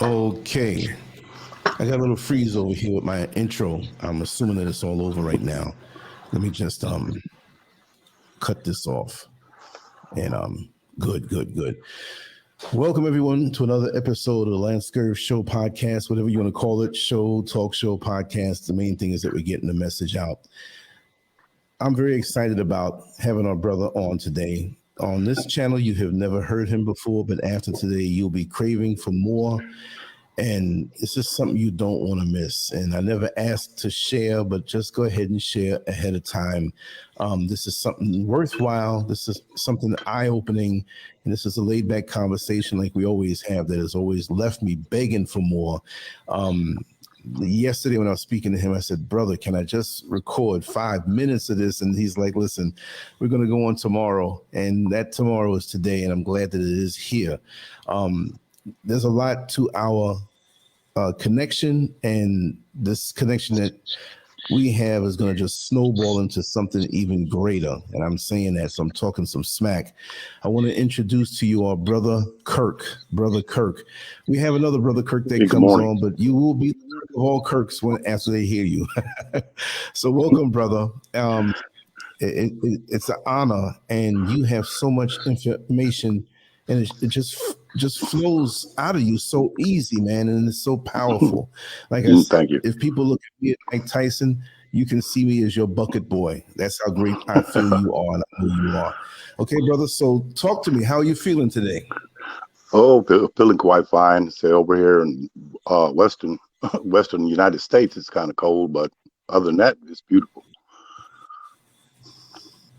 Okay, I got a little freeze over here with my intro. I'm assuming that it's all over right now. Let me just cut this off. And good. Welcome everyone to another episode of the LANCESCURV show podcast, whatever you want to call it, show, talk show, podcast. The main thing is that we're getting the message out. I'm very excited about having our brother on today. On this channel, you have never heard him before, but after today, you'll be craving for more. And it's just something you don't want to miss. And I never asked to share, but just go ahead and share ahead of time. This is something worthwhile. This is something eye-opening. And this is a laid-back conversation like we always have that has always left me begging for more. Yesterday when I was speaking to him, I said, brother, can I just record 5 minutes of this? And he's like, listen, we're going to go on tomorrow. And that tomorrow is today. And I'm glad that it is here. There's a lot to our connection, and this connection that we have is going to just snowball into something even greater. And I'm saying that, so I'm talking some smack. I want to introduce to you our brother Kirk. Brother Kirk. We have another brother Kirk that comes on, but you will be the Kirk of all Kirks after they hear you. So welcome, brother. It's an honor, and you have so much information, and it just flows out of you so easy, man, and it's so powerful. Like I said, thank you. If people look at me like Tyson, you can see me as your bucket boy. That's how great I feel you are, and I know you are. Okay, brother. So talk to me. How are you feeling today? Oh, feeling quite fine. Say over here in western United States, it's kind of cold, but other than that, it's beautiful.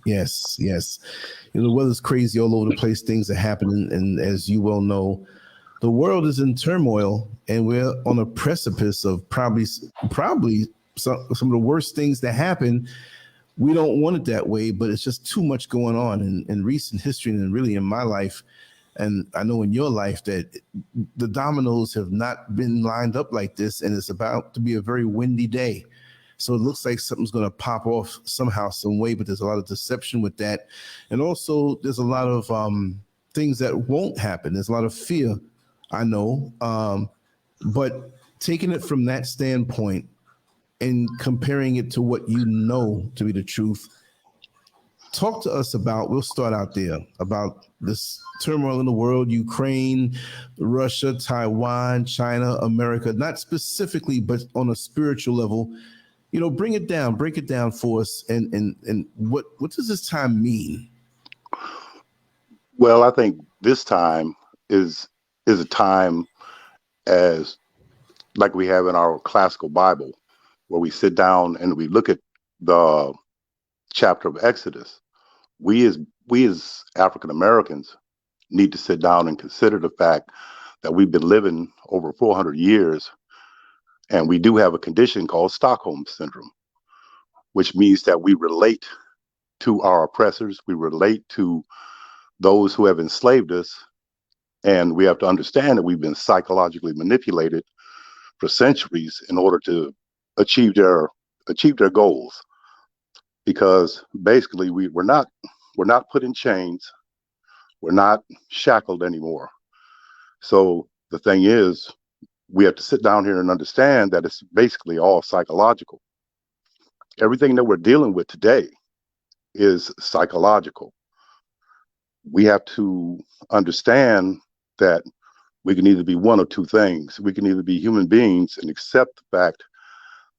Yes. You know, the weather's crazy all over the place. Things are happening, and as you well know, the world is in turmoil, and we're on a precipice of probably some of the worst things that happen. We don't want it that way, but it's just too much going on in recent history, and really in my life, and I know in your life, that the dominoes have not been lined up like this, and it's about to be a very windy day. So it looks like something's going to pop off somehow, some way, but there's a lot of deception with that. And also there's a lot of things that won't happen. There's a lot of fear, I know. But taking it from that standpoint and comparing it to what you know to be the truth, talk to us about, we'll start out there, about this turmoil in the world, Ukraine, Russia, Taiwan, China, America, not specifically, but on a spiritual level. You know, break it down for us, and what does this time mean? Well, I think this time is a time as like we have in our classical Bible, where we sit down and we look at the chapter of Exodus. We as African Americans need to sit down and consider the fact that we've been living over 400 years. And we do have a condition called Stockholm Syndrome, which means that we relate to our oppressors. We relate to those who have enslaved us. And we have to understand that we've been psychologically manipulated for centuries in order to achieve their goals. Because basically we're not put in chains. We're not shackled anymore. So the thing is, we have to sit down here and understand that it's basically all psychological. Everything that we're dealing with today is psychological. We have to understand that we can either be one or two things. We can either be human beings and accept the fact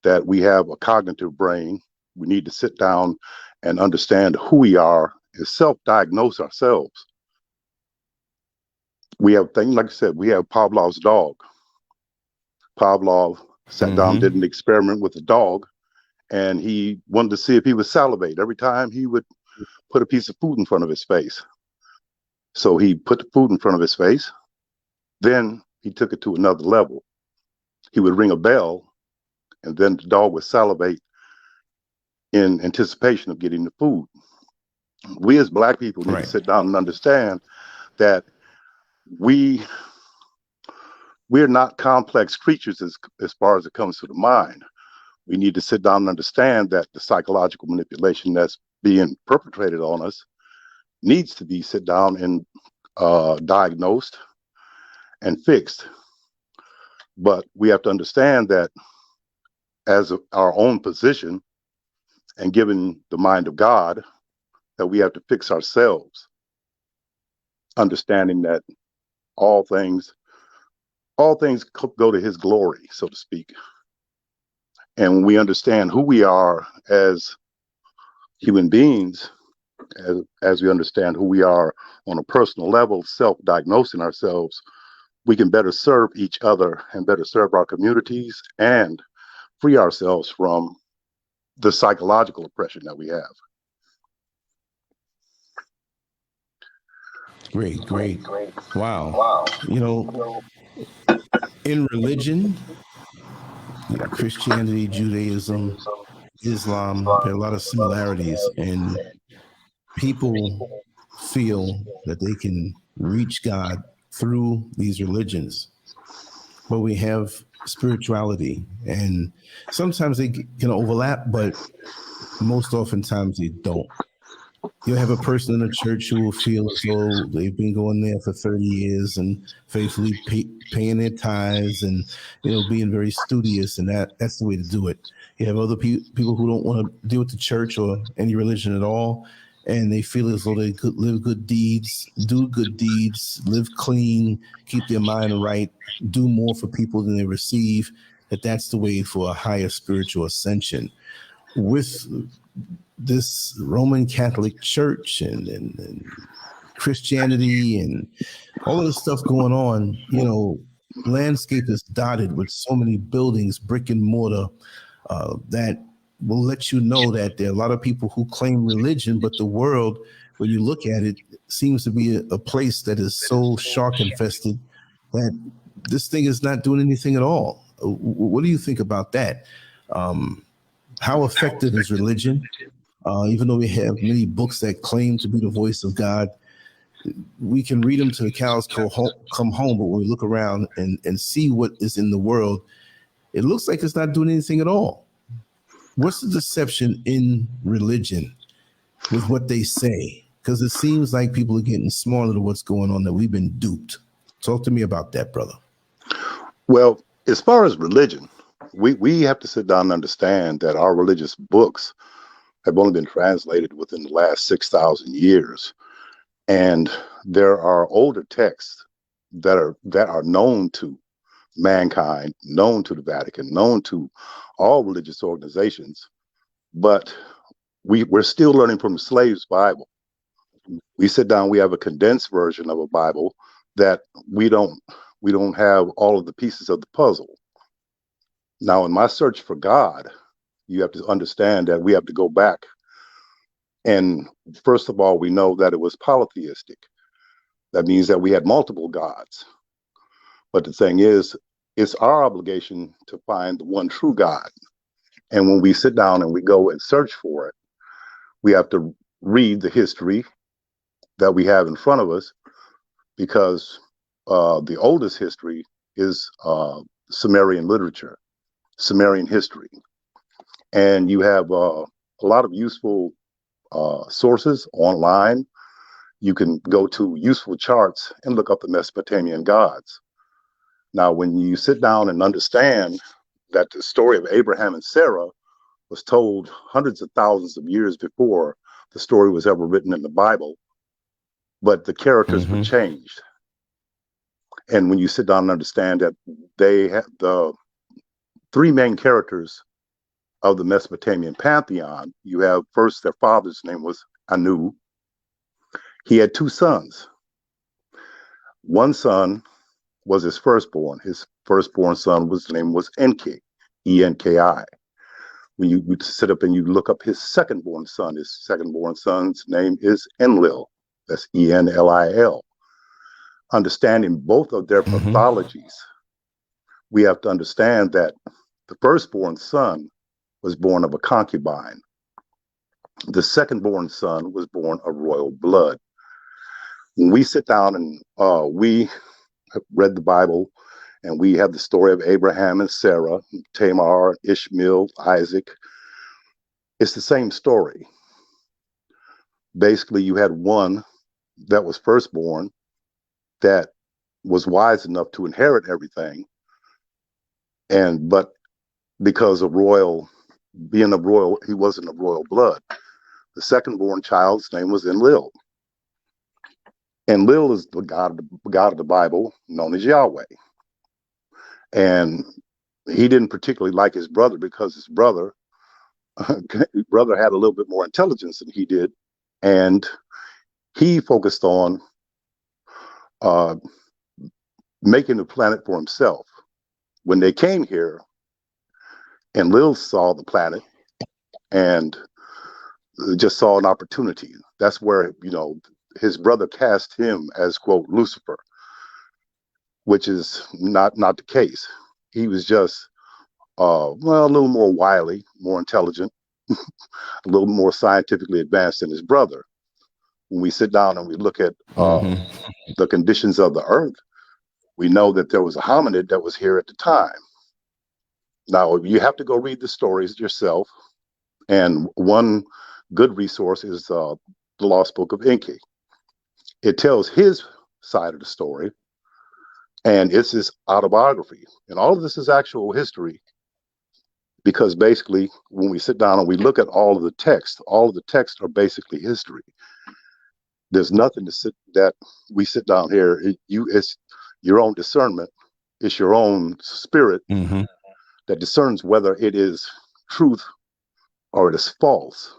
that we have a cognitive brain. We need to sit down and understand who we are and self-diagnose ourselves. We have things, like I said, we have Pavlov's dog. Pavlov sat down, did an experiment with a dog, and he wanted to see if he would salivate every time he would put a piece of food in front of his face. So he put the food in front of his face. Then he took it to another level. He would ring a bell, and then the dog would salivate in anticipation of getting the food. We as Black people need to sit down and understand that we're not complex creatures as far as it comes to the mind. We need to sit down and understand that the psychological manipulation that's being perpetrated on us needs to be sit down and diagnosed and fixed. But we have to understand that as our own position and given the mind of God, that we have to fix ourselves, understanding that all things go to his glory, so to speak. And when we understand who we are as human beings, as we understand who we are on a personal level, self-diagnosing ourselves, we can better serve each other and better serve our communities and free ourselves from the psychological oppression that we have. Great. Wow. You know, in religion, Christianity, Judaism, Islam, there are a lot of similarities, and people feel that they can reach God through these religions. But we have spirituality, and sometimes they can overlap, but most oftentimes they don't. You'll have a person in a church who will feel as though they've been going there for 30 years and faithfully paying their tithes and, being very studious, and that's the way to do it. You have other people who don't want to deal with the church or any religion at all, and they feel as though they could live good deeds, do good deeds, live clean, keep their mind right, do more for people than they receive, that's the way for a higher spiritual ascension. With this Roman Catholic Church and Christianity and all of this stuff going on, landscape is dotted with so many buildings, brick and mortar, that will let you know that there are a lot of people who claim religion, but the world, when you look at it, seems to be a place that is so shark infested that this thing is not doing anything at all. What do you think about that? How effective is religion? Even though we have many books that claim to be the voice of God, we can read them till the cows come home, but when we look around and see what is in the world, it looks like it's not doing anything at all. What's the deception in religion with what they say? Because it seems like people are getting smarter to what's going on, that we've been duped. Talk to me about that, brother. Well, as far as religion, we have to sit down and understand that our religious books have only been translated within the last 6,000 years. And there are older texts that are known to mankind, known to the Vatican, known to all religious organizations, but we're still learning from the slave's Bible. We sit down, we have a condensed version of a Bible that we don't have all of the pieces of the puzzle. Now, in my search for God, you have to understand that we have to go back. And first of all, we know that it was polytheistic. That means that we had multiple gods. But the thing is, it's our obligation to find the one true God. And when we sit down and we go and search for it, we have to read the history that we have in front of us, because the oldest history is Sumerian literature, Sumerian history. And you have a lot of useful sources online. You can go to useful charts and look up the Mesopotamian gods. Now, when you sit down and understand that the story of Abraham and Sarah was told hundreds of thousands of years before the story was ever written in the Bible, but the characters were changed. And when you sit down and understand that they have the three main characters of the Mesopotamian pantheon, you have first, their father's name was Anu. He had two sons. One son was his firstborn. His firstborn son his name was Enki, E-N-K-I. When you sit up and you look up his secondborn son's name is Enlil. That's E-N-L-I-L. Understanding both of their pathologies, we have to understand that the firstborn son was born of a concubine. The secondborn son was born of royal blood. When we sit down and we have read the Bible, and we have the story of Abraham and Sarah, Tamar, Ishmael, Isaac, it's the same story. Basically, you had one that was firstborn that was wise enough to inherit everything, but because of he wasn't of royal blood. The second born child's name was Enlil. Enlil is the God of the Bible, known as Yahweh. And he didn't particularly like his brother because his brother had a little bit more intelligence than he did. And he focused on making the planet for himself. When they came here, Enlil saw the planet and just saw an opportunity. That's where, his brother cast him as, quote, Lucifer, which is not the case. He was just, a little more wily, more intelligent, a little more scientifically advanced than his brother. When we sit down and we look at the conditions of the earth, we know that there was a hominid that was here at the time. Now, you have to go read the stories yourself. And one good resource is the Lost Book of Enki. It tells his side of the story, and it's his autobiography. And all of this is actual history, because basically, when we sit down and we look at all of the texts are basically history. There's nothing that we sit down here. It's your own discernment. It's your own spirit that discerns whether it is truth or it is false.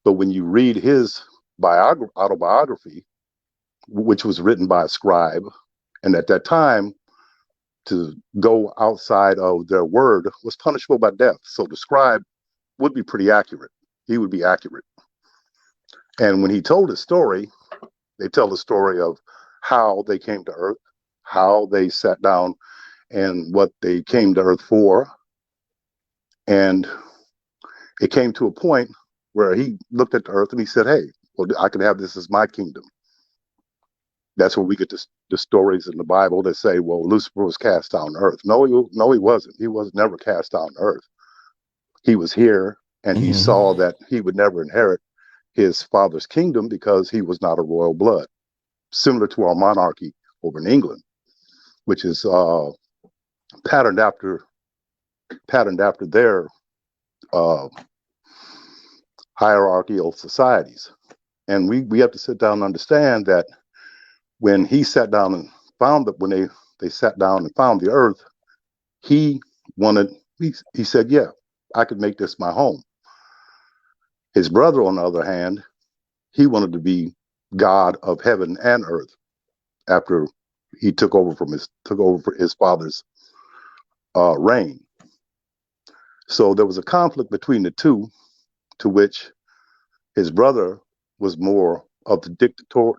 But when you read his autobiography, which was written by a scribe, and at that time, to go outside of their word was punishable by death. So the scribe would be pretty accurate. He would be accurate. And when he told his story, they tell the story of how they came to earth, how they sat down, and what they came to earth for. And it came to a point where he looked at the earth and he said, hey, well, I can have this as my kingdom. That's where we get the stories in the Bible that say, well, Lucifer was cast down to earth. No, he wasn't. He was never cast down to earth. He was here, and he saw that he would never inherit his father's kingdom because he was not a royal blood, similar to our monarchy over in England, which is patterned after their hierarchical societies. And we have to sit down and understand that when he sat down and found that, when they sat down and found the earth, he said, yeah, I could make this my home. His brother, on the other hand, he wanted to be God of heaven and earth after he took over for his father's reign. So there was a conflict between the two, to which his brother was more of the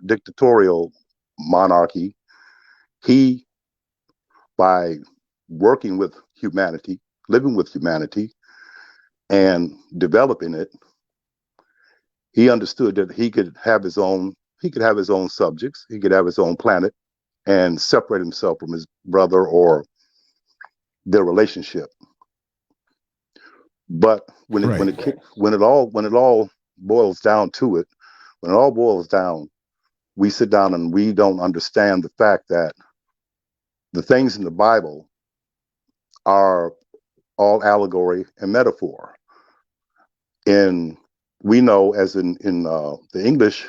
dictatorial monarchy. He, by working with humanity, living with humanity, and developing it, he understood that he could have his own subjects, he could have his own planet, and separate himself from his brother or their relationship. But when it all boils down to it, we sit down and we don't understand the fact that the things in the Bible are all allegory and metaphor. And we know, as in the English,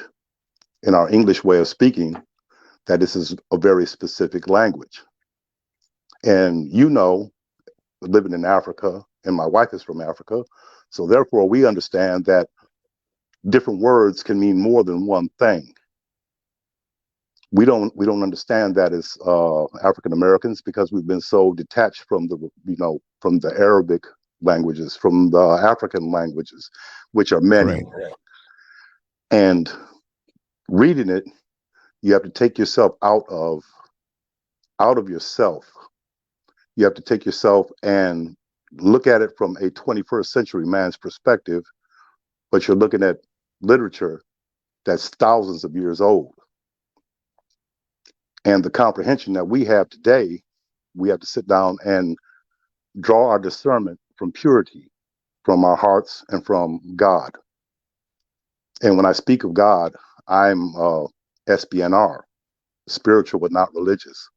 in our English way of speaking, that this is a very specific language. And living in Africa, and my wife is from Africa, so therefore we understand that different words can mean more than one thing. We don't understand that as African Americans, because we've been so detached from the Arabic languages, from the African languages, which are many. Right. And reading it, you have to take yourself out of yourself. You have to take yourself and look at it from a 21st century man's perspective, but you're looking at literature that's thousands of years old. And the comprehension that we have today, we have to sit down and draw our discernment from purity, from our hearts, and from God. And when I speak of God, I'm SBNR, spiritual but not religious.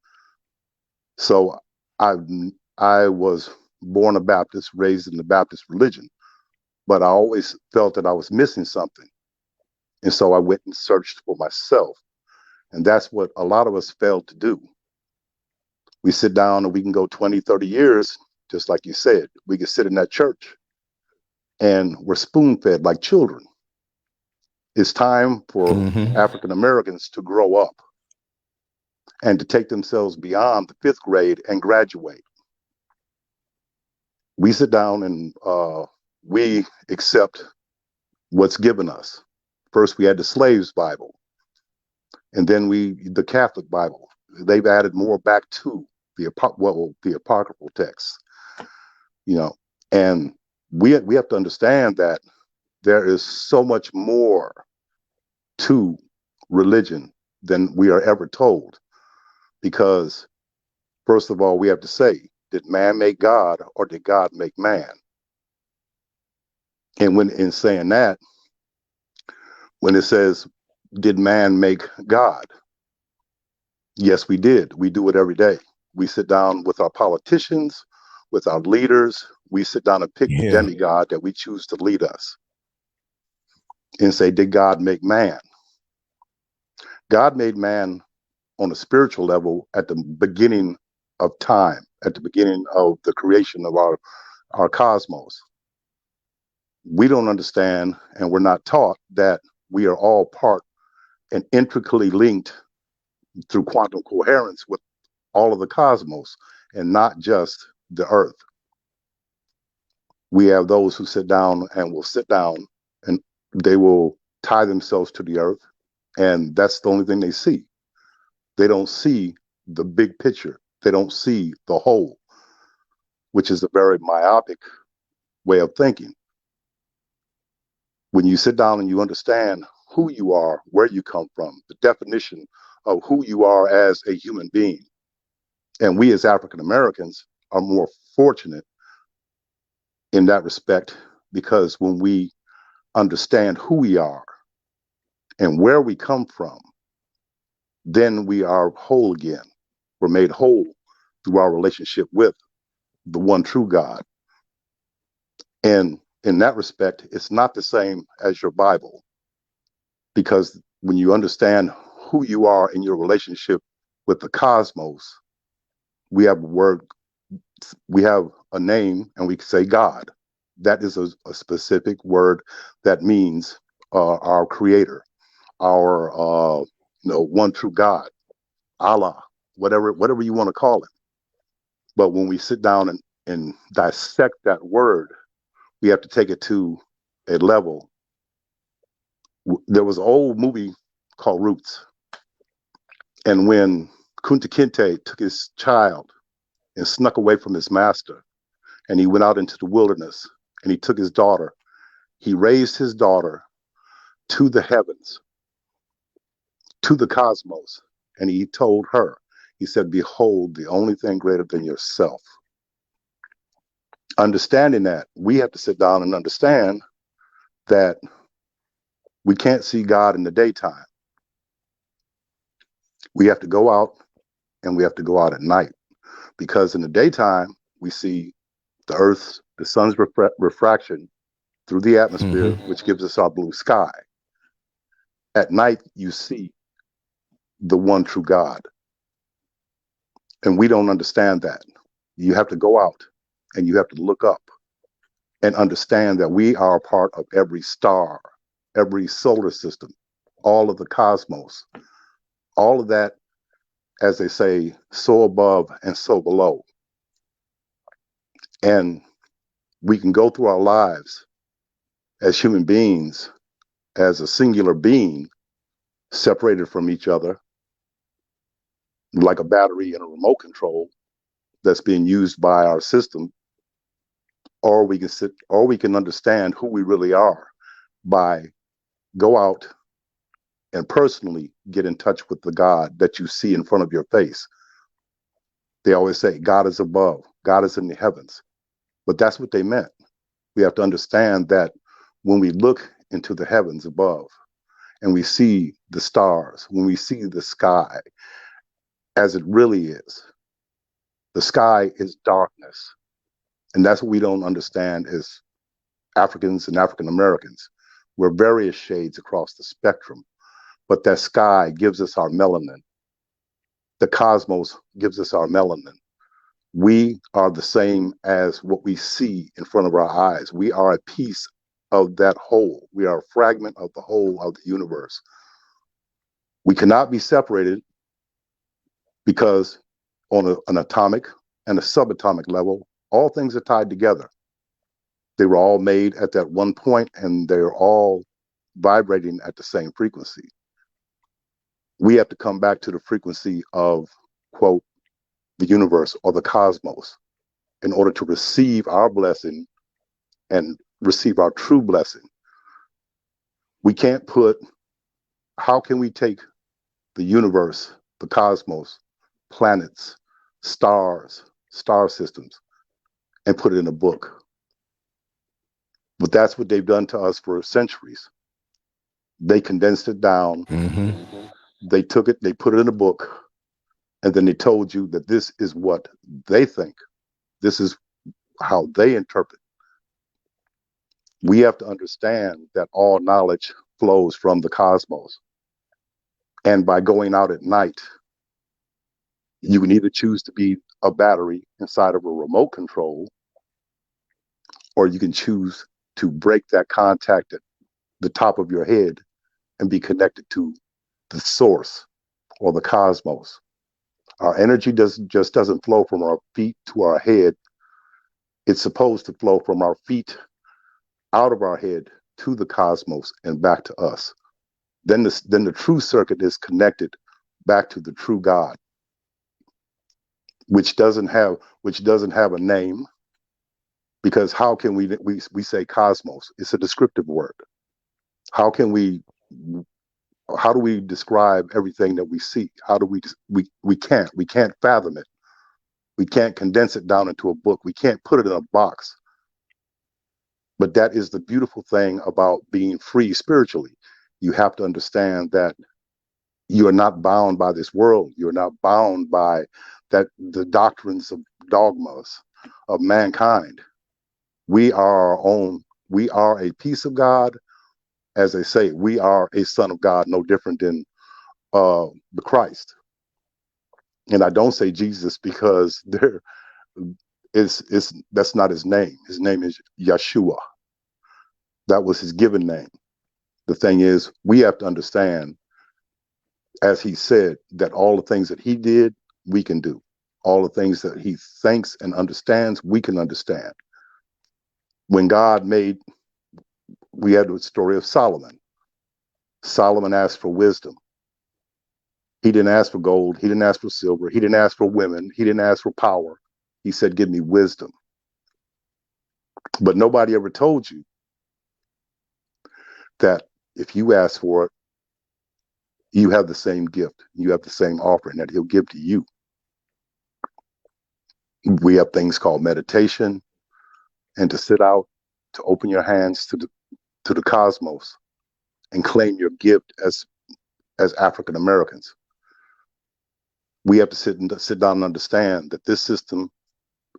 So I was born a Baptist, raised in the Baptist religion, but I always felt that I was missing something. And so I went and searched for myself. And that's what a lot of us failed to do. We sit down and we can go 20, 30 years, just like you said. We can sit in that church and we're spoon fed like children. It's time for African Americans to grow up and to take themselves beyond the 5th grade and graduate. We sit down and we accept what's given us. First, we had the slaves' Bible, and then the Catholic Bible. They've added more back to the apocryphal texts, you know. And we have to understand that there is so much more to religion than we are ever told. Because first of all, we have to say, did man make God or did God make man? And when in saying that, when it says, did man make God? Yes, we did. We do it every day. We sit down with our politicians, with our leaders. We sit down and pick the demigod that we choose to lead us and say, did God make man? God made man on a spiritual level at the beginning of time, at the beginning of the creation of our cosmos. We don't understand, and we're not taught that we are all part and intricately linked through quantum coherence with all of the cosmos and not just the earth. We have those who sit down and will sit down and they will tie themselves to the earth, and that's the only thing they see. They don't see the big picture. They don't see the whole, which is a very myopic way of thinking. When you sit down and you understand who you are, where you come from, the definition of who you are as a human being, and we as African Americans are more fortunate in that respect, because when we understand who we are and where we come from, then we are whole again. We're made whole through our relationship with the one true God. And in that respect, it's not the same as your Bible, because when you understand who you are in your relationship with the cosmos, we have a word, we have a name, and we can say God. That is a specific word that means our creator, our one true God, Allah, whatever you want to call it. But when we sit down and dissect that word, we have to take it to a level. There was an old movie called Roots. And when Kunta Kinte took his child and snuck away from his master, and he went out into the wilderness, and he took his daughter, he raised his daughter to the heavens, to the cosmos, and he told her, he said, behold, the only thing greater than yourself. Understanding that, we have to sit down and understand that we can't see God in the daytime. We have to go out, and we have to go out at night, because in the daytime, we see the sun's refraction through the atmosphere, which gives us our blue sky. At night, you see the one true God. And we don't understand that. You have to go out and you have to look up and understand that we are a part of every star, every solar system, all of the cosmos, all of that, as they say, so above and so below. And we can go through our lives as human beings, as a singular being, separated from each other, like a battery in a remote control that's being used by our system, or we can understand who we really are by go out and personally get in touch with the God that you see in front of your face. They always say God is above, God is in the heavens, but that's what they meant. We have to understand that when we look into the heavens above and we see the stars, when we see the sky as it really is, The sky is darkness. And that's what we don't understand as Africans and African Americans. We're various shades across the spectrum, but that sky gives us our melanin. The cosmos gives us our melanin. We are the same as what we see in front of our eyes. We are a piece of that whole. We are a fragment of the whole of the universe. We cannot be separated because on an atomic and a subatomic level, all things are tied together. They were all made at that one point, and they're all vibrating at the same frequency. We have to come back to the frequency of, quote, the universe or the cosmos in order to receive our blessing and receive our true blessing. We can't how can we take the universe, the cosmos, planets, stars, star systems, and put it in a book? But that's what they've done to us for centuries. They condensed it down. They took it, they put it in a book, and then they told you that this is what they think. This is how they interpret. We have to understand that all knowledge flows from the cosmos. And by going out at night, you can either choose to be a battery inside of a remote control, or you can choose to break that contact at the top of your head and be connected to the source or the cosmos. Our energy just doesn't flow from our feet to our head. It's supposed to flow from our feet out of our head to the cosmos and back to us. Then the true circuit is connected back to the true God, which doesn't have a name, because how can we say cosmos? It's a descriptive word. How do we describe everything that we see? How do we can't fathom it. We can't condense it down into a book. We can't put it in a box. But that is the beautiful thing about being free spiritually. You have to understand that you are not bound by this world. You're not bound by the doctrines of dogmas of mankind. We are our own. We are a piece of God. As they say, we are a son of God, no different than the Christ. And I don't say Jesus because that's not his name. His name is Yeshua. That was his given name. The thing is, we have to understand, as he said, that all the things that he did, we can do. All the things that he thinks and understands, we can understand. When God we had the story of Solomon. Solomon asked for wisdom. He didn't ask for gold. He didn't ask for silver. He didn't ask for women. He didn't ask for power. He said, give me wisdom. But nobody ever told you that if you ask for it, you have the same gift. You have the same offering that he'll give to you. We have things called meditation, and to sit out, to open your hands to the cosmos and claim your gift as African Americans. We have to sit down and understand that this system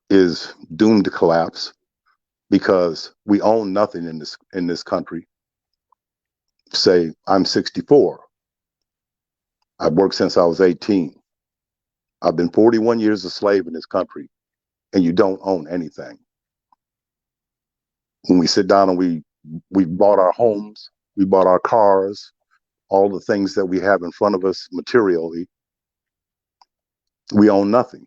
is doomed to collapse because we own nothing in this country. Say, I'm 64. I've worked since I was 18. I've been 41 years a slave in this country, and you don't own anything. When we sit down and we bought our homes, we bought our cars, all the things that we have in front of us materially, we own nothing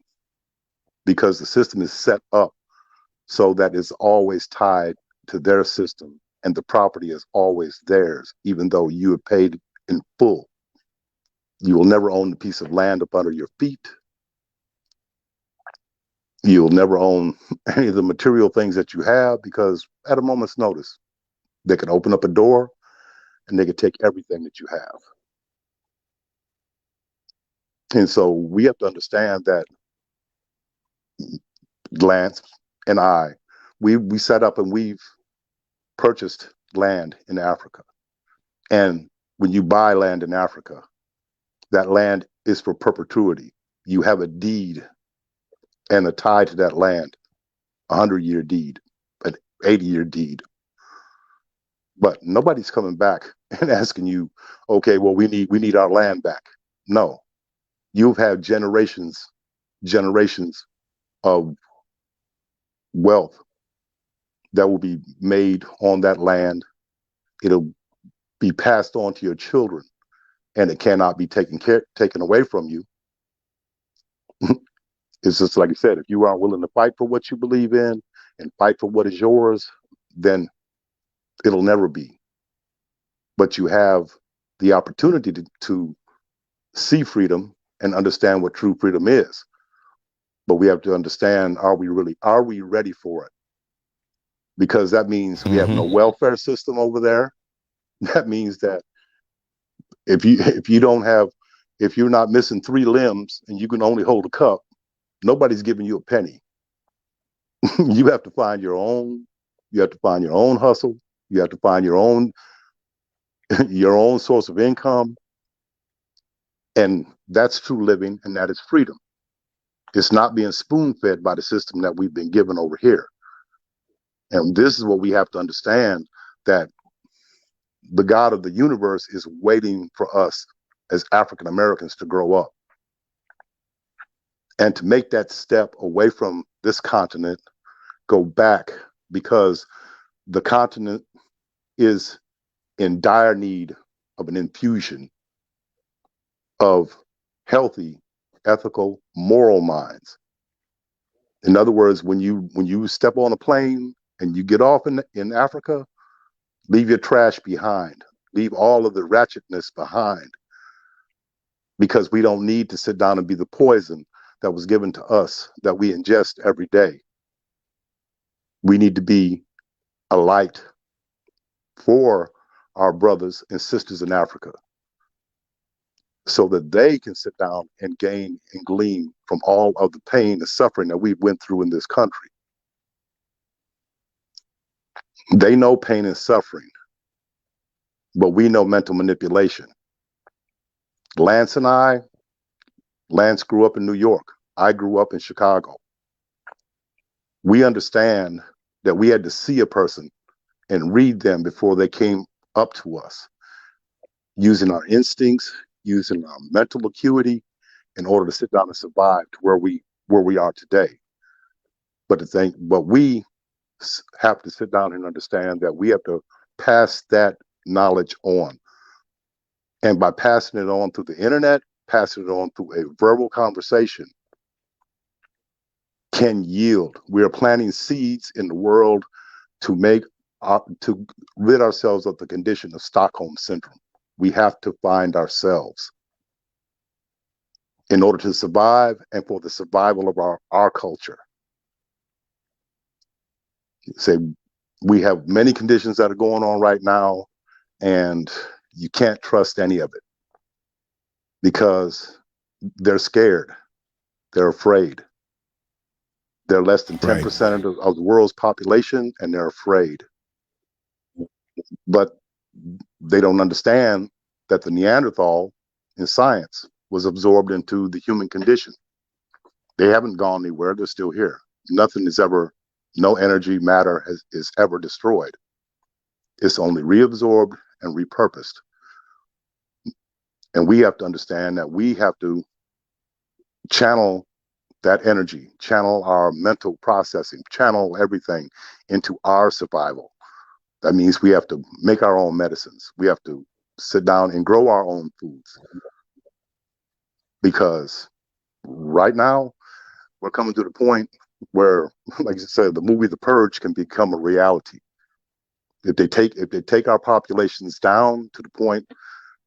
because the system is set up so that it's always tied to their system and the property is always theirs, even though you have paid in full. You will never own the piece of land up under your feet. You'll never own any of the material things that you have because at a moment's notice, they can open up a door and they can take everything that you have. And so we have to understand that Lance and I, we set up and we've purchased land in Africa. And when you buy land in Africa, that land is for perpetuity. You have a deed and a tie to that land, 100-year deed, an 80-year deed. But nobody's coming back and asking you, okay, well, we need our land back. No, you've had generations of wealth that will be made on that land. It'll be passed on to your children, and it cannot be taken away from you. It's just like I said, if you aren't willing to fight for what you believe in and fight for what is yours, then it'll never be. But you have the opportunity to see freedom and understand what true freedom is. But we have to understand, are we ready for it? Because that means we have no welfare system over there. That means that if you're not missing 3 limbs and you can only hold a cup, nobody's giving you a penny. You have to find your own. You have to find your own hustle. You have to find your own source of income. And that's true living, and that is freedom. It's not being spoon-fed by the system that we've been given over here. And this is what we have to understand, that the God of the universe is waiting for us as African Americans to grow up and to make that step away from this continent, go back, because the continent is in dire need of an infusion of healthy, ethical, moral minds. In other words, when you step on a plane and you get off in Africa, leave your trash behind. Leave all of the ratchetness behind, because we don't need to sit down and be the poison that was given to us that we ingest every day. We need to be a light for our brothers and sisters in Africa, so that they can sit down and gain and glean from all of the pain and suffering that we went through in this country. They know pain and suffering, but we know mental manipulation. Lance grew up in New York. I grew up in Chicago. We understand that we had to see a person and read them before they came up to us, using our instincts, using our mental acuity in order to sit down and survive to where we are today. But we have to sit down and understand that we have to pass that knowledge on. And by passing it on through the internet, passing it on through a verbal conversation, can yield. We are planting seeds in the world to rid ourselves of the condition of Stockholm syndrome. We have to find ourselves in order to survive and for the survival of our culture. Say, we have many conditions that are going on right now, and you can't trust any of it because they're scared. They're afraid. They're less than 10% of the world's population, and they're afraid. But they don't understand that the Neanderthal in science was absorbed into the human condition. They haven't gone anywhere. They're still here. No energy, matter is ever destroyed. It's only reabsorbed and repurposed. And we have to understand that we have to channel that energy, channel our mental processing, channel everything into our survival. That means we have to make our own medicines. We have to sit down and grow our own foods. Because right now, we're coming to the point where, like I said, the movie The Purge can become a reality. If they take our populations down to the point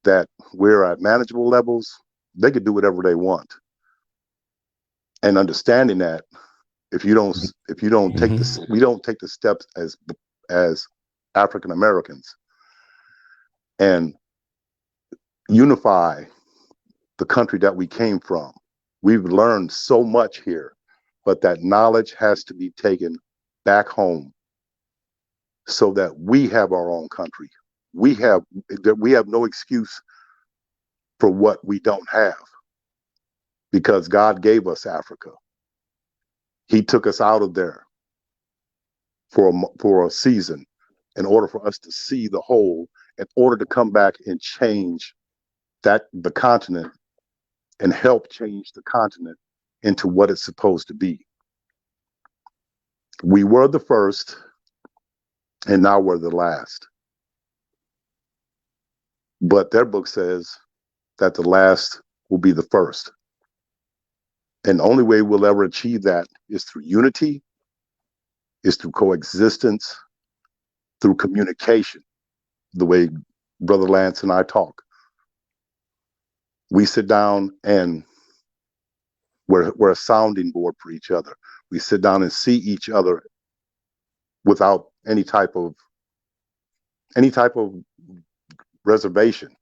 that we're at manageable levels, they could do whatever they want. And understanding that, if you don't take this, we don't take the steps as African Americans and unify the country that we came from. We've learned so much here, but that knowledge has to be taken back home so that we have our own country. We have no excuse for what we don't have, because God gave us Africa. He took us out of there for a season in order for us to see the whole, in order to come back and change the continent and help change the continent into what it's supposed to be. We were the first, and now we're the last. But their book says that the last will be the first. And the only way we'll ever achieve that is through unity, is through coexistence, through communication, the way Brother Lance and I talk. We sit down and we're a sounding board for each other. We sit down and see each other without any type of reservation.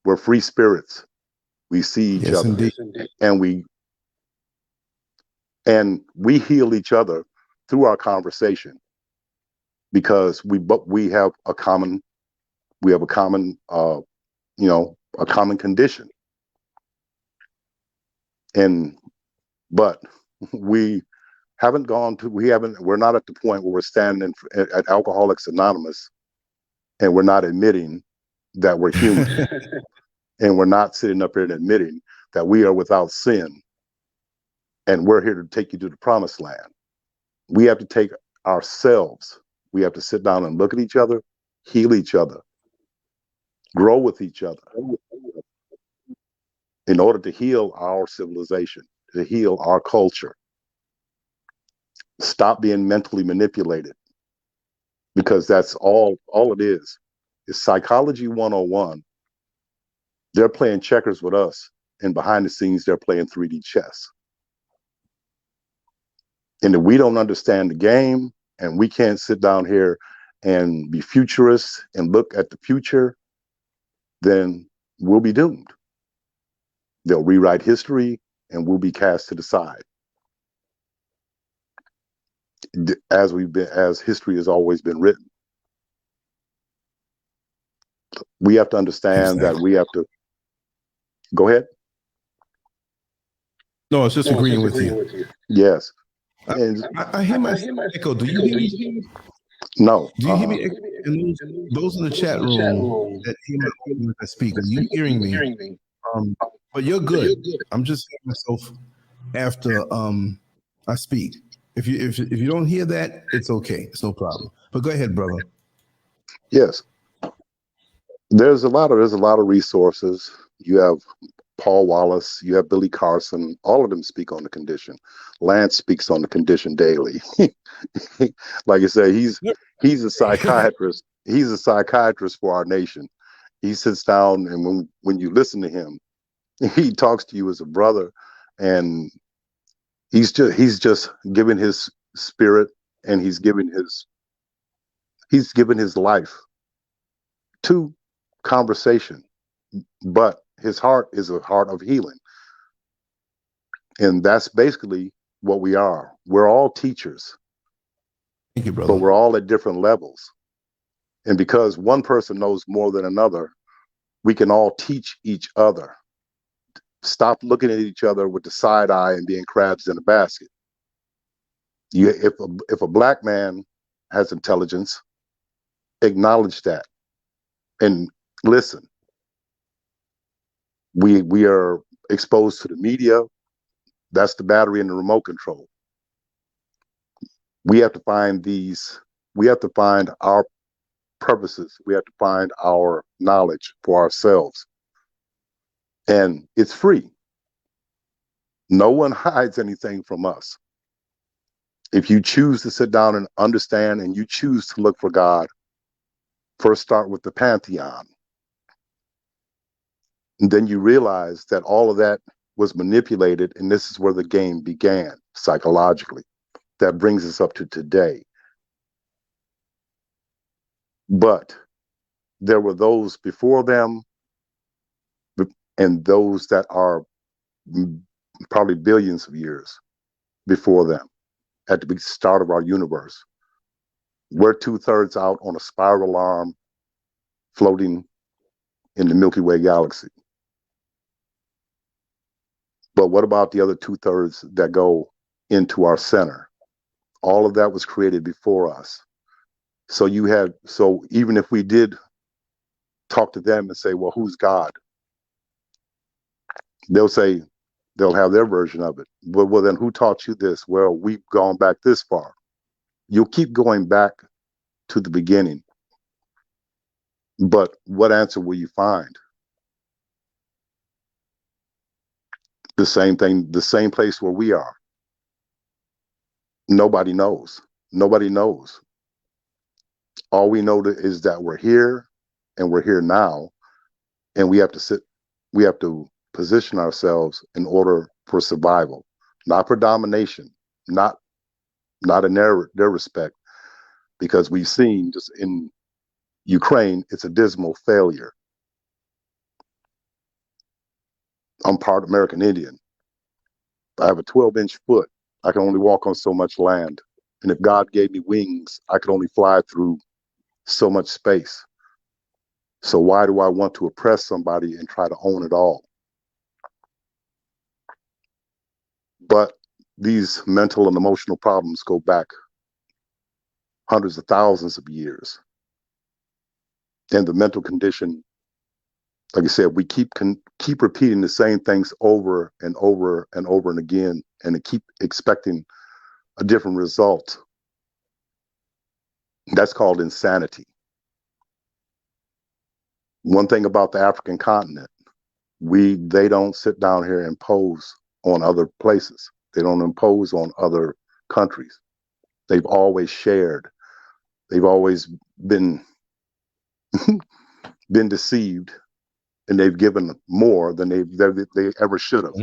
We're free spirits. We see each other, indeed. and we heal each other through our conversation, because we have a common condition. But we're not at the point where we're standing at Alcoholics Anonymous and we're not admitting that we're human. And we're not sitting up here and admitting that we are without sin and we're here to take you to the promised land. We have to take ourselves. We have to sit down and look at each other, heal each other, grow with each other in order to heal our civilization, to heal our culture. Stop being mentally manipulated, because that's all it is. It's psychology 101. They're playing checkers with us, and behind the scenes, they're playing 3D chess. And if we don't understand the game, and we can't sit down here and be futurists and look at the future, then we'll be doomed. They'll rewrite history, and we'll be cast to the side. As history has always been written. We have to understand that we have to. Go ahead. No, it's just agreeing with you. Yes. I hear my echo. Do you hear me? No. Do you hear me? And those in the chat room that hear my I speak, are you hearing me? But you're good. I'm just hearing myself after I speak. If you don't hear that, it's okay. It's no problem. But go ahead, brother. Yes. There's a lot of resources. You have Paul Wallace, you have Billy Carson, all of them speak on the condition. Lance speaks on the condition daily. Like I say, he's a psychiatrist. He's a psychiatrist for our nation. He sits down, and when you listen to him, he talks to you as a brother, and he's just giving his spirit, and he's giving his life to conversation, but his heart is a heart of healing. And that's basically what we are. We're all teachers. Thank you, brother. But we're all at different levels. And because one person knows more than another, we can all teach each other. Stop looking at each other with the side eye and being crabs in a basket. If a black man has intelligence, acknowledge that and listen. We are exposed to the media. That's the battery and the remote control. We have to find our purposes. We have to find our knowledge for ourselves. And it's free. No one hides anything from us. If you choose to sit down and understand, and you choose to look for God, first start with the pantheon. And then you realize that all of that was manipulated, and this is where the game began psychologically. That brings us up to today. But there were those before them, and those that are probably billions of years before them at the start of our universe. We're 2/3 out on a spiral arm floating in the Milky Way galaxy. But what about the other 2/3 that go into our center. All of that was created before us. So even if we did talk to them and say, well, who's God? They'll have their version of it. But well, then who taught you this? Well, we've gone back this far. You'll keep going back to the beginning. But what answer will you find? The same thing, the same place where we are. Nobody knows. Nobody knows. All we know is that we're here and we're here now, and we have to position ourselves in order for survival, not for domination, not in their respect, because we've seen just in Ukraine, it's a dismal failure. I'm part American Indian. I have a 12-inch foot. I can only walk on so much land. And if God gave me wings, I could only fly through so much space. So why do I want to oppress somebody and try to own it all? But these mental and emotional problems go back hundreds of thousands of years. And the mental condition, like I said, we keep repeating the same things over and over and over and again, and keep expecting a different result. That's called insanity. One thing about the African continent, they don't sit down here and impose on other places. They don't impose on other countries. They've always shared. They've always been deceived, and they've given more than they ever should have,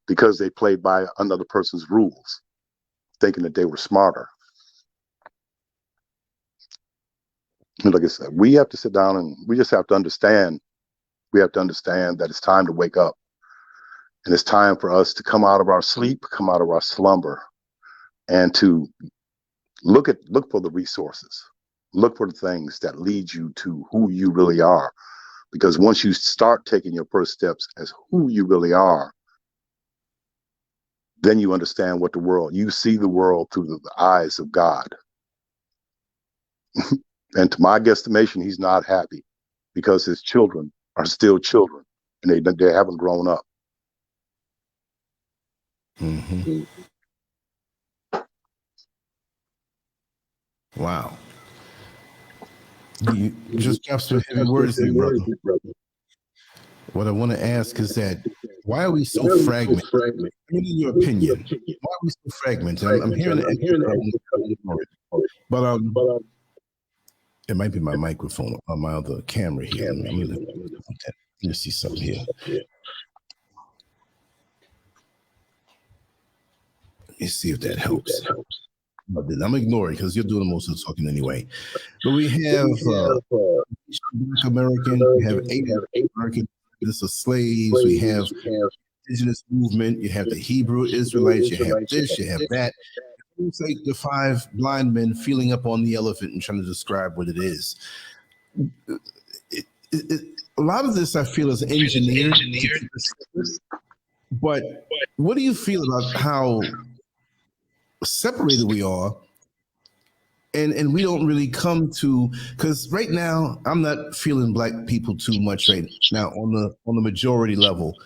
because they played by another person's rules, thinking that they were smarter. And like I said, we have to sit down and we just have to understand. We have to understand that it's time to wake up. And it's time for us to come out of our sleep, come out of our slumber, and to look for the resources, look for the things that lead you to who you really are. Because once you start taking your first steps as who you really are, then you understand you see the world through the eyes of God. And to my guesstimation, he's not happy, because his children are still children and they haven't grown up. Mm-hmm. Wow. You just dropped some heavy words there, brother. What I want to ask is that, why are we so fragmented? In your opinion, why are we so fragmented? I'm hearing it, but it might be my microphone on my other camera here. Let me see something here. Let me see if that helps. But then I'm ignoring, because you're doing most of the talking anyway. But we have Black American, we have Asian American, this is slaves, we have indigenous movement, you have the Hebrew Israelites, you have this, you have that. It's like the five blind men feeling up on the elephant and trying to describe what it is. A lot of this I feel is engineered. But what do you feel about how separated we are, and we don't really come to, because right now I'm not feeling Black people too much right now on the majority level.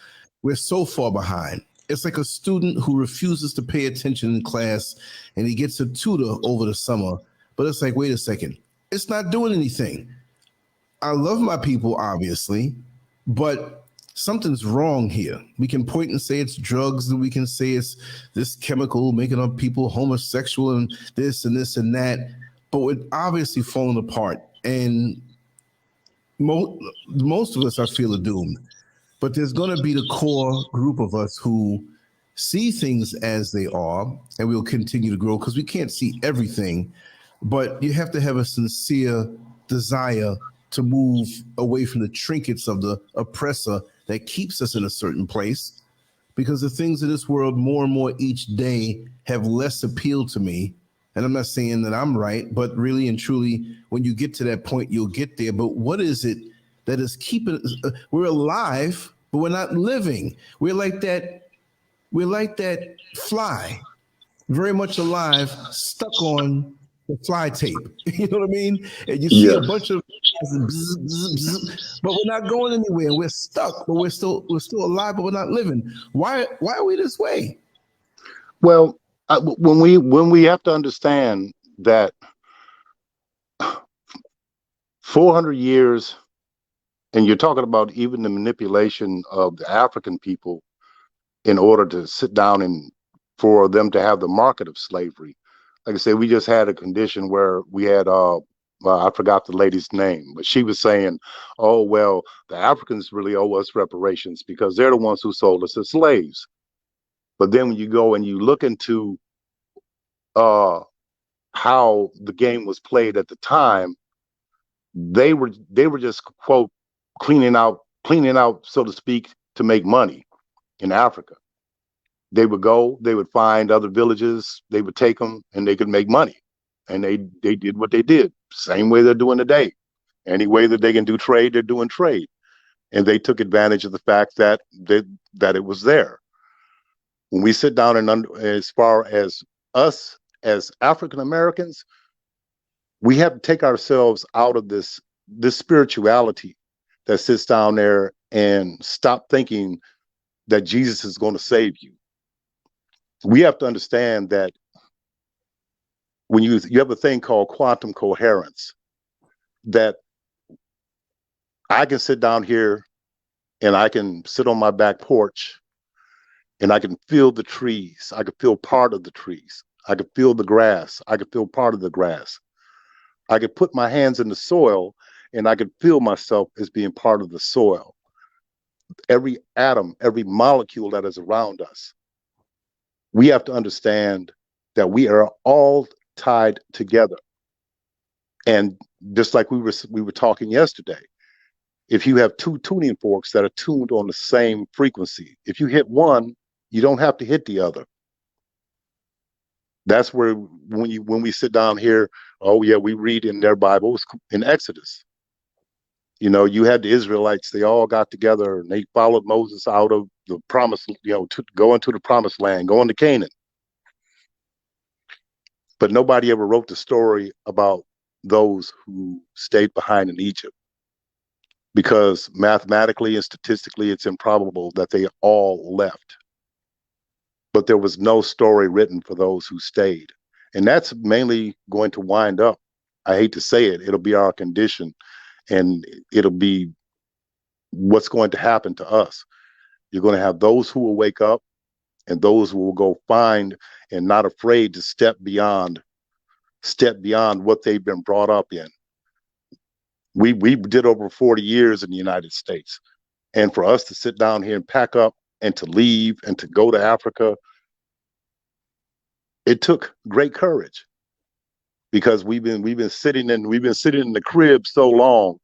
We're so far behind. It's like a student who refuses to pay attention in class and he gets a tutor over the summer, but it's like, wait a second, it's not doing anything. I love my people, obviously, but something's wrong here. We can point and say it's drugs, and we can say it's this chemical making up people homosexual and this and this and that, but we're obviously falling apart. And most of us, I feel, are doomed. But there's going to be the core group of us who see things as they are, and we'll continue to grow, because we can't see everything. But you have to have a sincere desire to move away from the trinkets of the oppressor that keeps us in a certain place, because the things of this world more and more each day have less appeal to me. And I'm not saying that I'm right, but really and truly, when you get to that point, you'll get there. But what is it that is keeping us? We're alive, but we're not living. We're like that fly very much alive, stuck on the fly tape. You know what I mean? And you see a Yes. bunch of bzz, bzz, bzz, but we're not going anywhere. We're stuck, but we're still alive, but we're not living. Why are we this way? Well, when we have to understand that 400 years, and you're talking about even the manipulation of the African people in order to sit down and for them to have the market of slavery. Like I said, we just had a condition where we had I forgot the lady's name, but she was saying, oh, well, the Africans really owe us reparations because they're the ones who sold us as slaves. But then when you go and you look into how the game was played at the time, they were just, quote, cleaning out, so to speak, to make money in Africa. They would go, they would find other villages, they would take them, and they could make money. And they did what they did, same way they're doing today. Any way that they can do trade, they're doing trade. And they took advantage of the fact that it was there. When we sit down and as far as us as African Americans, we have to take ourselves out of this spirituality that sits down there and stop thinking that Jesus is going to save you. We have to understand that when you have a thing called quantum coherence, that I can sit down here and I can sit on my back porch and I can feel the trees. I can feel part of the trees. I can feel the grass. I can feel part of the grass. I could put my hands in the soil and I could feel myself as being part of the soil. Every atom, every molecule that is around us. We have to understand that we are all tied together. And just like we were talking yesterday, if you have two tuning forks that are tuned on the same frequency, if you hit one, you don't have to hit the other. That's where when we sit down here, oh yeah, we read in their Bibles in Exodus. You know, you had the Israelites, they all got together and they followed Moses out of the promise, to go into the promised land, going to Canaan. But nobody ever wrote the story about those who stayed behind in Egypt, because mathematically and statistically, it's improbable that they all left. But there was no story written for those who stayed. And that's mainly going to wind up, I hate to say it, it'll be our condition, and it'll be what's going to happen to us. You're going to have those who will wake up and those who will go find and not afraid to step beyond what they've been brought up in. We did over 40 years in the United States. And for us to sit down here and pack up and to leave and to go to Africa, it took great courage, because we've been sitting in the crib so long,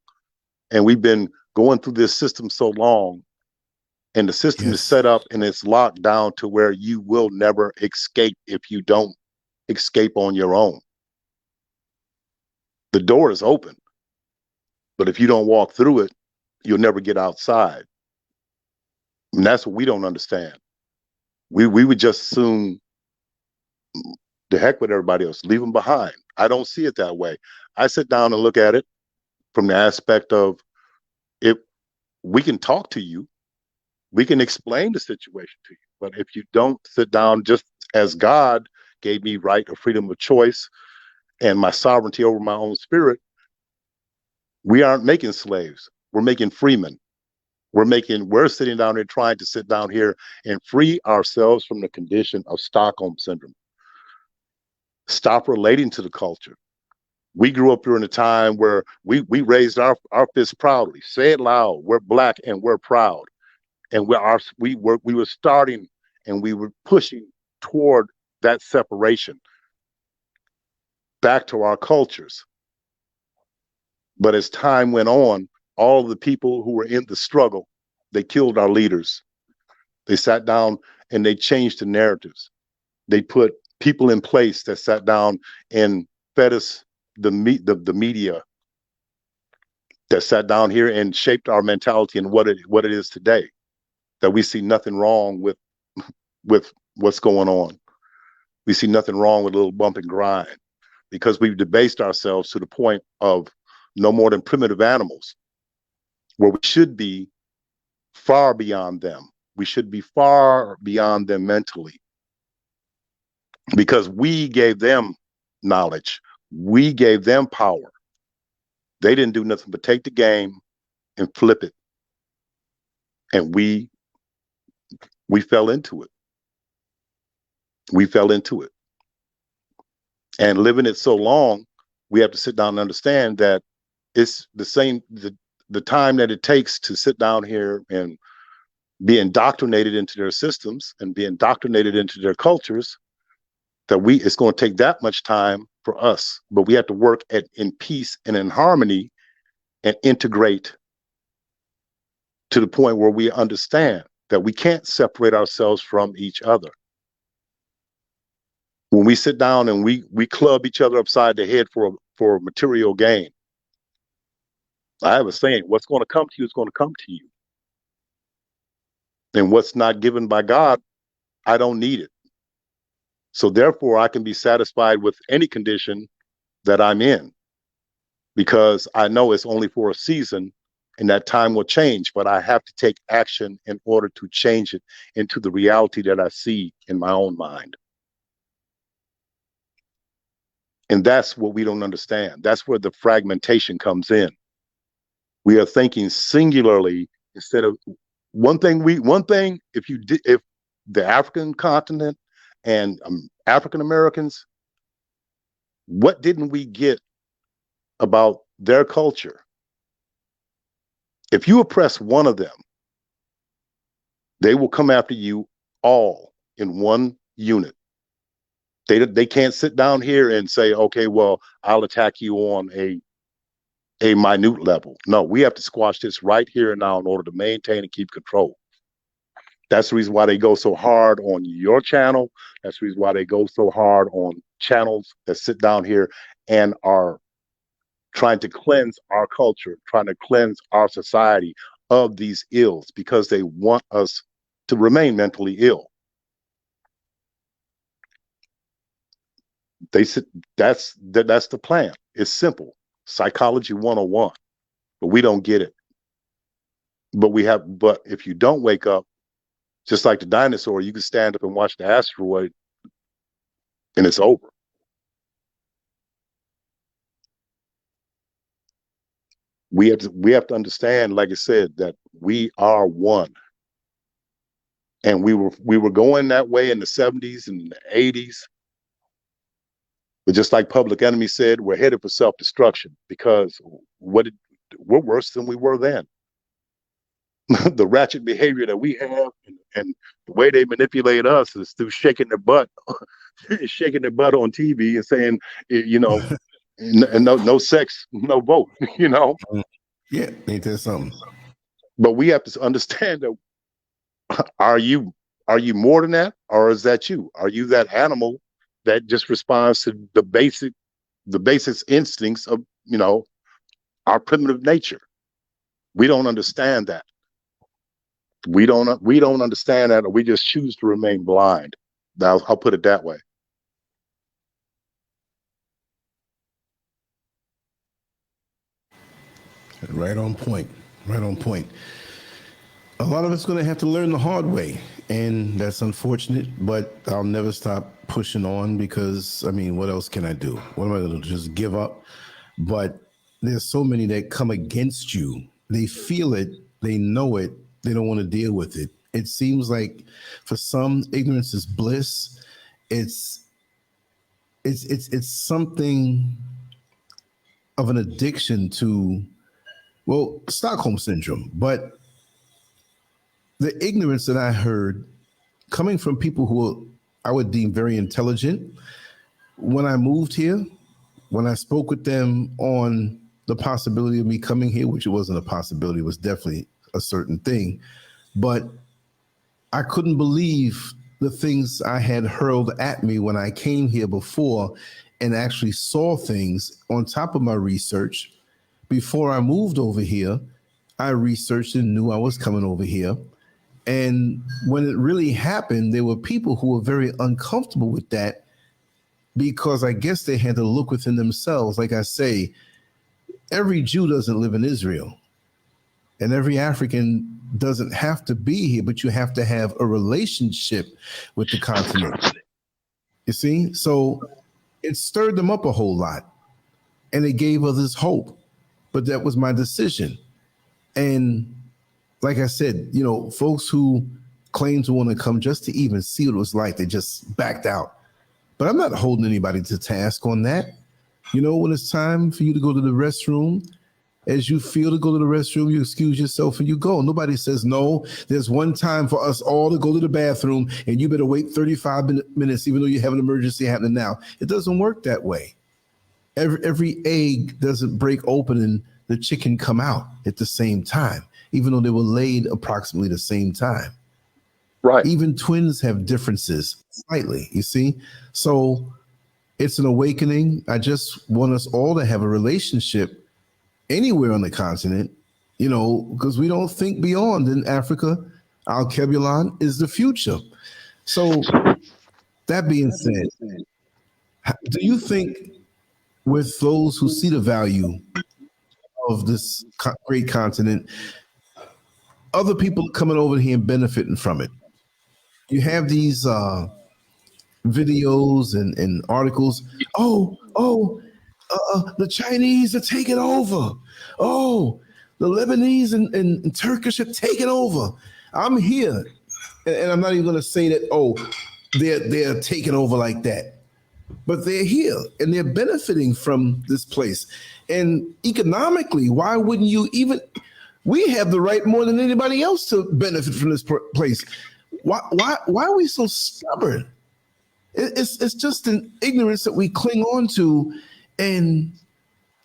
and we've been going through this system so long, and the system is set up and it's locked down to where you will never escape if you don't escape on your own. The door is open, but if you don't walk through it, you'll never get outside. And that's what we don't understand. We would just assume, the heck with everybody else, leave them behind. I don't see it that way. I sit down and look at it from the aspect of, if we can talk to you, we can explain the situation to you. But if you don't sit down, just as God gave me right of freedom of choice and my sovereignty over my own spirit, we aren't making slaves. We're making freemen. We're sitting down here trying to sit down here and free ourselves from the condition of Stockholm syndrome. Stop relating to the culture. We grew up during a time where we raised our fists proudly. Say it loud. We're Black and we're proud. And we were starting and we were pushing toward that separation back to our cultures. But as time went on, all of the people who were in the struggle, they killed our leaders. They sat down and they changed the narratives. They put people in place that sat down and fed us the media that sat down here and shaped our mentality and what it is today. That we see nothing wrong with what's going on. We see nothing wrong with a little bump and grind because we've debased ourselves to the point of no more than primitive animals, where we should be far beyond them. We should be far beyond them mentally because we gave them knowledge. We gave them power. They didn't do nothing but take the game and flip it. And we fell into it. We fell into it. And living it so long, we have to sit down and understand that it's the same, the time that it takes to sit down here and be indoctrinated into their systems and be indoctrinated into their cultures, that it's going to take that much time for us. But we have to work in peace and in harmony and integrate to the point where we understand that we can't separate ourselves from each other. When we sit down and we club each other upside the head for material gain, I have a saying, what's going to come to you is going to come to you. And what's not given by God, I don't need it. So therefore, I can be satisfied with any condition that I'm in because I know it's only for a season and that time will change, but I have to take action in order to change it into the reality that I see in my own mind. And that's what we don't understand. That's where the fragmentation comes in. We are thinking singularly instead of one thing, if the African continent and African Americans, what didn't we get about their culture? If you oppress one of them, they will come after you all in one unit. They can't sit down here and say, okay, well, I'll attack you on a minute level. No, we have to squash this right here and now in order to maintain and keep control. That's the reason why they go so hard on your channel. That's the reason why they go so hard on channels that sit down here and are trying to cleanse our culture, trying to cleanse our society of these ills because they want us to remain mentally ill. That's the plan. It's simple. Psychology 101. But we don't get it. But if you don't wake up, just like the dinosaur, you can stand up and watch the asteroid and it's over. We have to understand, like I said, that we are one. And we were going that way in the 70s and the 80s. But just like Public Enemy said, we're headed for self-destruction because we're worse than we were then. The ratchet behavior that we have and the way they manipulate us is through shaking their butt on TV and saying, no sex, no vote, Yeah, ain't that something? But we have to understand that are you more than that, or is that you? Are you that animal that just responds to the basic instincts of our primitive nature? We don't understand that. We don't understand that, or we just choose to remain blind. I'll put it that way. Right on point. Right on point. A lot of it's going to have to learn the hard way, and that's unfortunate, but I'll never stop pushing on because, what else can I do? What am I going to do? Just give up? But there's so many that come against you. They feel it. They know it. They don't want to deal with it. It seems like for some, ignorance is bliss. It's something of an addiction to, Stockholm syndrome. But the ignorance that I heard coming from people who I would deem very intelligent, when I moved here, when I spoke with them on the possibility of me coming here, which it wasn't a possibility, it was definitely a certain thing, but I couldn't believe the things I had hurled at me when I came here before and actually saw things on top of my research. Before I moved over here, I researched and knew I was coming over here. And when it really happened, there were people who were very uncomfortable with that because I guess they had to look within themselves. Like I say, every Jew doesn't live in Israel, and every African doesn't have to be here, but you have to have a relationship with the continent. You see? So it stirred them up a whole lot, and it gave others hope. But that was my decision. And like I said, you know, folks who claim to want to come just to even see what it was like, they just backed out. But I'm not holding anybody to task on that. You know, when it's time for you to go to the restroom, as you feel to go to the restroom, you excuse yourself and you go. Nobody says, no, there's one time for us all to go to the bathroom and you better wait 35 minutes, even though you have an emergency happening now. It doesn't work that way. Every egg doesn't break open and the chicken come out at the same time, even though they were laid approximately the same time. Right. Even twins have differences slightly, you see? So it's an awakening. I just want us all to have a relationship anywhere on the continent, you know, because we don't think beyond in Africa. Al-Kebulon is the future. So that being said, do you think with those who see the value of this great continent, other people coming over here and benefiting from it? You have these videos and articles. The Chinese are taking over. Oh, the Lebanese and Turkish are taking over. I'm here, and I'm not even going to say that. Oh, they're taking over like that, but they're here and they're benefiting from this place. And economically, why wouldn't you even? We have the right more than anybody else to benefit from this place. Why are we so stubborn? It's just an ignorance that we cling on to. And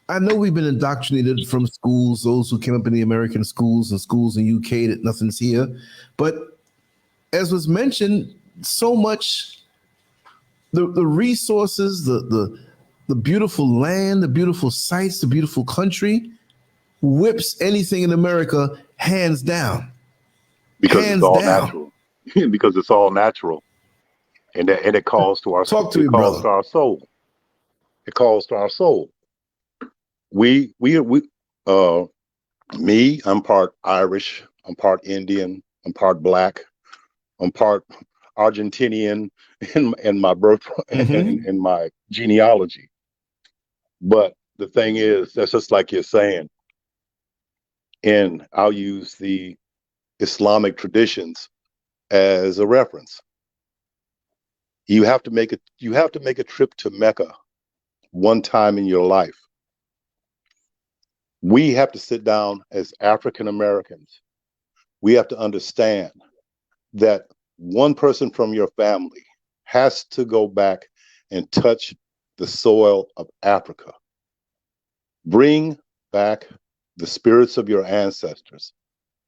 I know we've been indoctrinated from schools, those who came up in the American schools and schools in UK, that nothing's here. But as was mentioned, so much, the resources, the beautiful land, the beautiful sights, the beautiful country whips anything in America hands down. Because hands it's all down. natural. Because it's all natural. And it calls to our Talk to me, calls brother. to our soul. It calls to our soul. Me, I'm part Irish, I'm part Indian, I'm part Black, I'm part Argentinian in my birth in my genealogy. But the thing is, that's just like you're saying, and I'll use the Islamic traditions as a reference. You have to make a trip to Mecca one time in your life. We have to sit down as African Americans. We have to understand that one person from your family has to go back and touch the soil of Africa. Bring back the spirits of your ancestors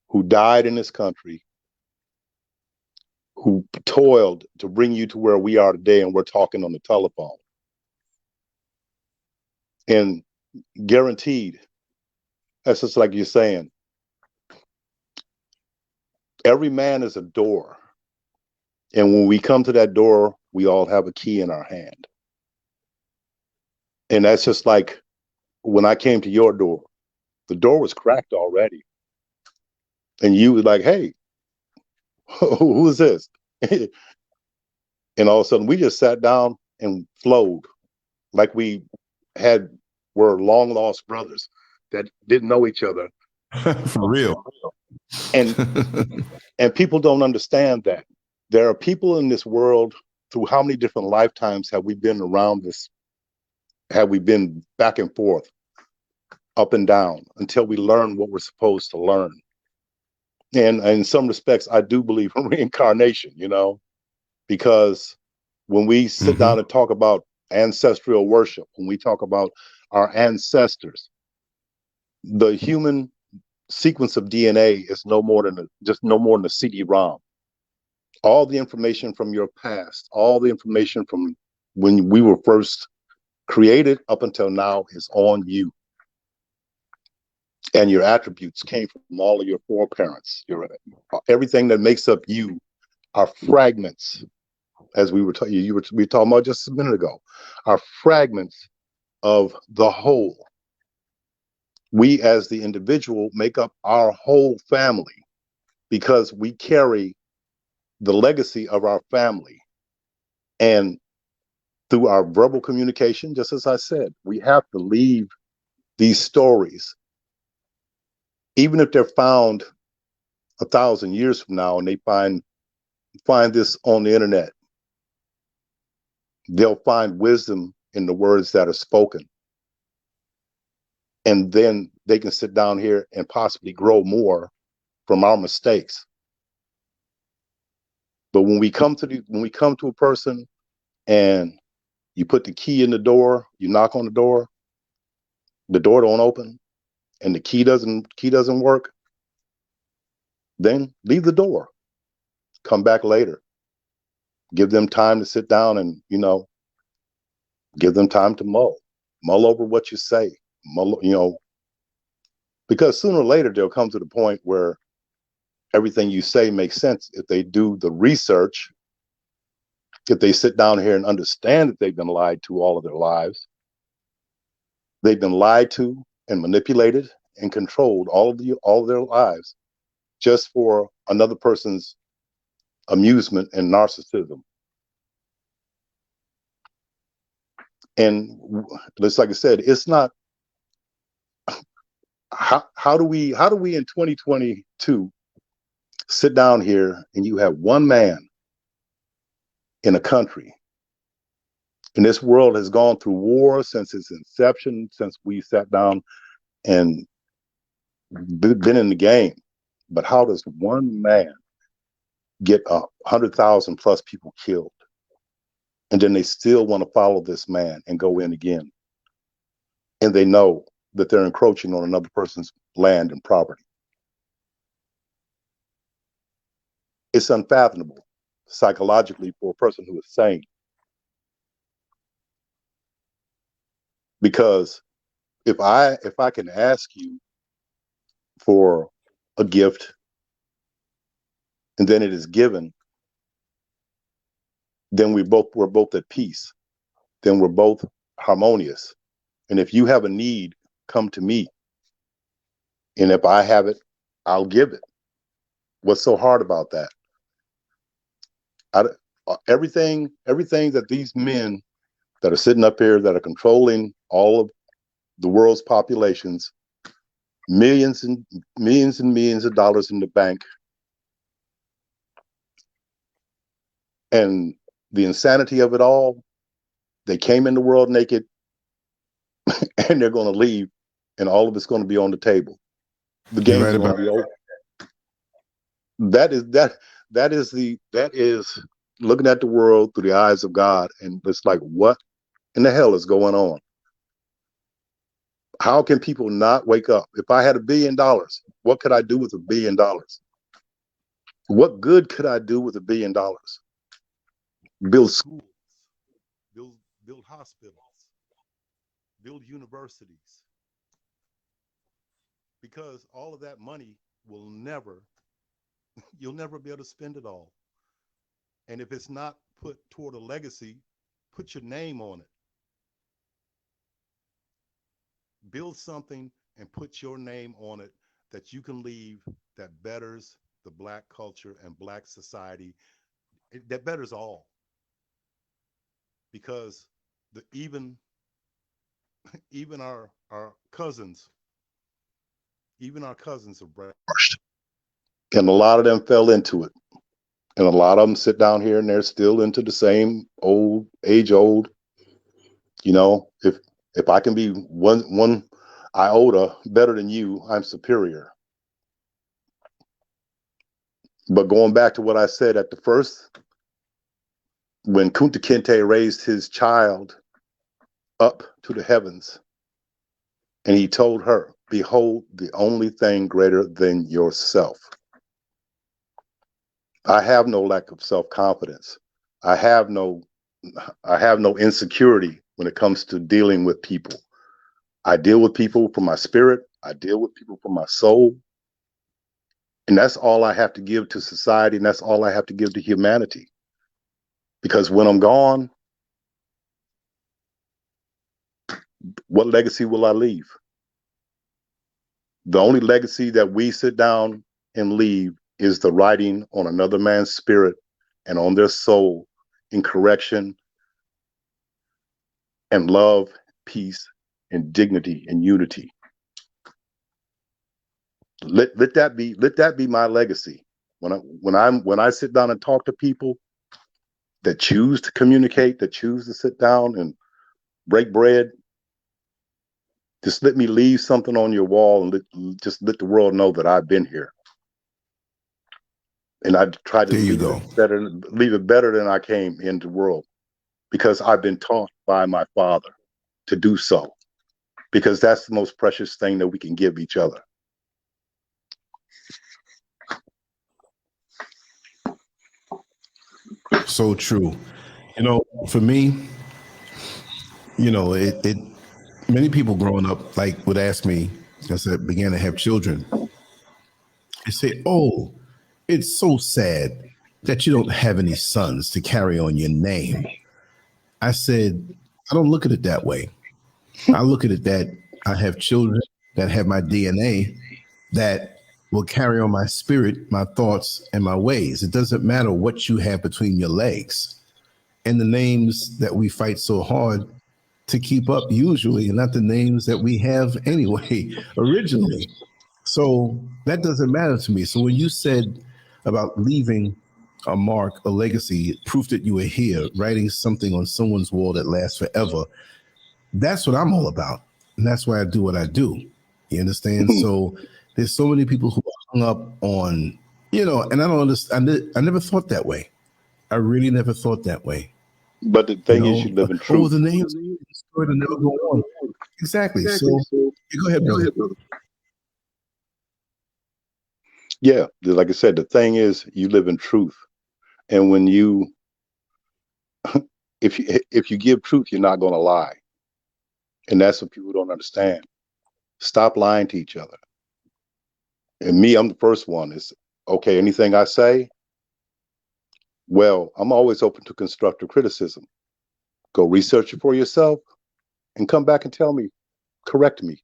who died in this country, who toiled to bring you to where we are today, and we're talking on the telephone. And guaranteed, that's just like you're saying, every man is a door. And when we come to that door, we all have a key in our hand. And that's just like when I came to your door, the door was cracked already. And you were like, hey, who is this? And all of a sudden we just sat down and flowed like we were long lost brothers that didn't know each other. For real. And people don't understand that. There are people in this world, through how many different lifetimes have we been around this? Have we been back and forth, up and down, until we learn what we're supposed to learn? And in some respects, I do believe in reincarnation, you know, because when we sit down and talk about ancestral worship, when we talk about our ancestors, the human sequence of DNA is no more than a CD-ROM. All the information from your past, all the information from when we were first created up until now is on you. And your attributes came from all of your foreparents. Everything that makes up you are fragments as we were we were talking about just a minute ago, are fragments of the whole. We as the individual make up our whole family because we carry the legacy of our family. And through our verbal communication, just as I said, we have to leave these stories, even if they're found 1,000 years from now and they find this on the internet, they'll find wisdom in the words that are spoken. And then they can sit down here and possibly grow more from our mistakes. But when we come to a person and you put the key in the door, you knock on the door don't open, and the key doesn't work, then leave the door. Come back later. Give them time to sit down and, give them time to mull over what you say, because sooner or later they'll come to the point where everything you say makes sense if they do the research, if they sit down here and understand that they've been lied to all of their lives. They've been lied to and manipulated and controlled all of their lives just for another person's amusement and narcissism. And just like I said, it's not how do we in 2022 sit down here and you have one man in a country, and this world has gone through war since its inception, since we sat down and been in the game. But how does one man get 100,000 plus people killed, and then they still want to follow this man and go in again, and they know that they're encroaching on another person's land and property? It's unfathomable psychologically for a person who is sane. Because if I can ask you for a gift and then it is given, then we're both at peace. Then we're both harmonious. And if you have a need, come to me. And if I have it, I'll give it. What's so hard about that? Everything that these men that are sitting up here that are controlling all of the world's populations, millions and millions of dollars in the bank, and the insanity of it all, they came in the world naked and they're going to leave, and all of it's going to be on the table. The game's going to be over. That is looking at the world through the eyes of God, and it's like, what in the hell is going on? How can people not wake up? If I had $1 billion, what could I do with $1 billion? What good could I do with $1 billion? Build schools, build hospitals, build universities. Because all of that money will you'll never be able to spend it all. And if it's not put toward a legacy, put your name on it. Build something and put your name on it that you can leave, that betters the Black culture and Black society, that betters all. Because even our cousins, are brainwashed. And a lot of them fell into it. And a lot of them sit down here and they're still into the same age old, if I can be one iota better than you, I'm superior. But going back to what I said at the first, when Kunta Kinte raised his child up to the heavens, and he told her, behold, the only thing greater than yourself. I have no lack of self-confidence. I have no insecurity when it comes to dealing with people. I deal with people from my spirit. I deal with people from my soul. And that's all I have to give to society, and that's all I have to give to humanity. Because when I'm gone, what legacy will I leave? The only legacy that we sit down and leave is the writing on another man's spirit and on their soul in correction and love, peace, and dignity and unity. Let that be my legacy. When I sit down and talk to people that choose to communicate, that choose to sit down and break bread, just let me leave something on your wall and just let the world know that I've been here. And I try to leave it better than I came into the world, because I've been taught by my father to do so, because that's the most precious thing that we can give each other. So true. You know, for me, you know, it many people growing up like would ask me as I began to have children, they say, "Oh, it's so sad that you don't have any sons to carry on your name." I said, I don't look at it that way. I look at it that I have children that have my DNA that will carry on my spirit, my thoughts, and my ways. It doesn't matter what you have between your legs. And the names that we fight so hard to keep up usually are not the names that we have anyway, originally. So that doesn't matter to me. So when you said about leaving a mark, a legacy, proof that you were here, writing something on someone's wall that lasts forever, that's what I'm all about. And that's why I do what I do. You understand? So there's so many people who are hung up on, you know, and I don't understand. I never thought that way. I really never thought that way. But the thing is, you live in truth. Oh, the names destroyed and never go on. Exactly. So go ahead, brother. Yeah, like I said, the thing is, you live in truth, and when you, if you give truth, you're not going to lie, and that's what people don't understand. Stop lying to each other. And me, I'm the first one. Is okay. Anything I say, well, I'm always open to constructive criticism. Go research it for yourself, and come back and tell me, correct me.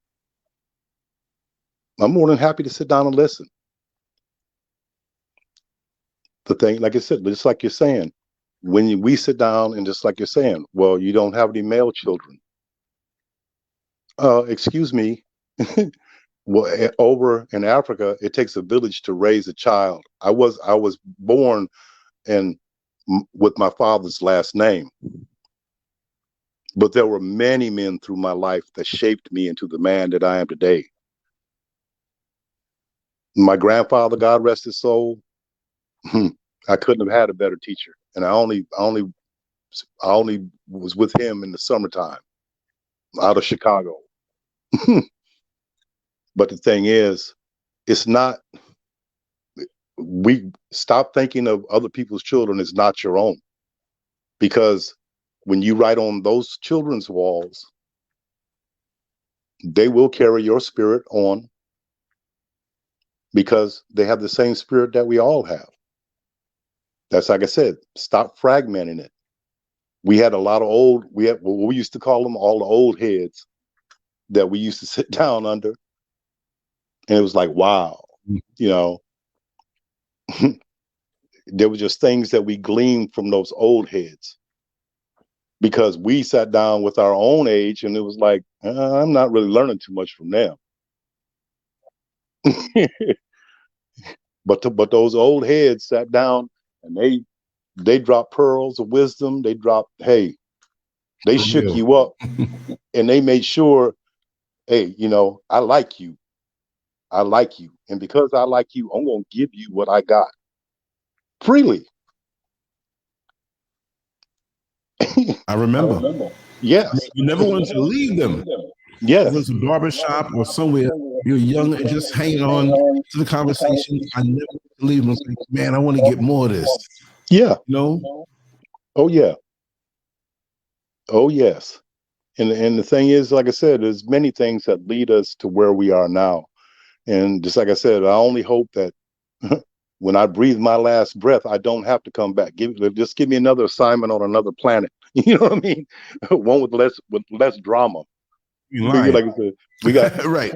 I'm more than happy to sit down and listen. The thing, like I said, just like you're saying, when we sit down and just like you're saying, well, you don't have any male children. Excuse me. Well, over in Africa, it takes a village to raise a child. I was born with my father's last name, but there were many men through my life that shaped me into the man that I am today. My grandfather, God rest his soul, I couldn't have had a better teacher, and I only was with him in the summertime, out of Chicago. But the thing is, it's not. We stop thinking of other people's children as not your own, because when you write on those children's walls, they will carry your spirit on, because they have the same spirit that we all have. That's like I said, stop fragmenting it. We had a lot of what we used to call them, all the old heads that we used to sit down under. And it was like, wow, you know, there were just things that we gleaned from those old heads, because we sat down with our own age and it was like, I'm not really learning too much from them. But those old heads sat down and they dropped pearls of wisdom. They dropped, hey, they shook you up, and they made sure, hey, you know, I like you. I like you. And because I like you, I'm going to give you what I got freely. I remember. Yes. You never wanted to leave them. Yes. It was a barbershop or somewhere. You're young and just hanging on to the conversation. I never wanted to leave them. I was like, man, I want to get more of this. Yeah. You know? Oh, yeah. Oh, yes. And the thing is, like I said, there's many things that lead us to where we are now. And just like I said, I only hope that when I breathe my last breath, I don't have to come back. Just give me another assignment on another planet. You know what I mean? One with less drama. You Like lying. I said, we got Right.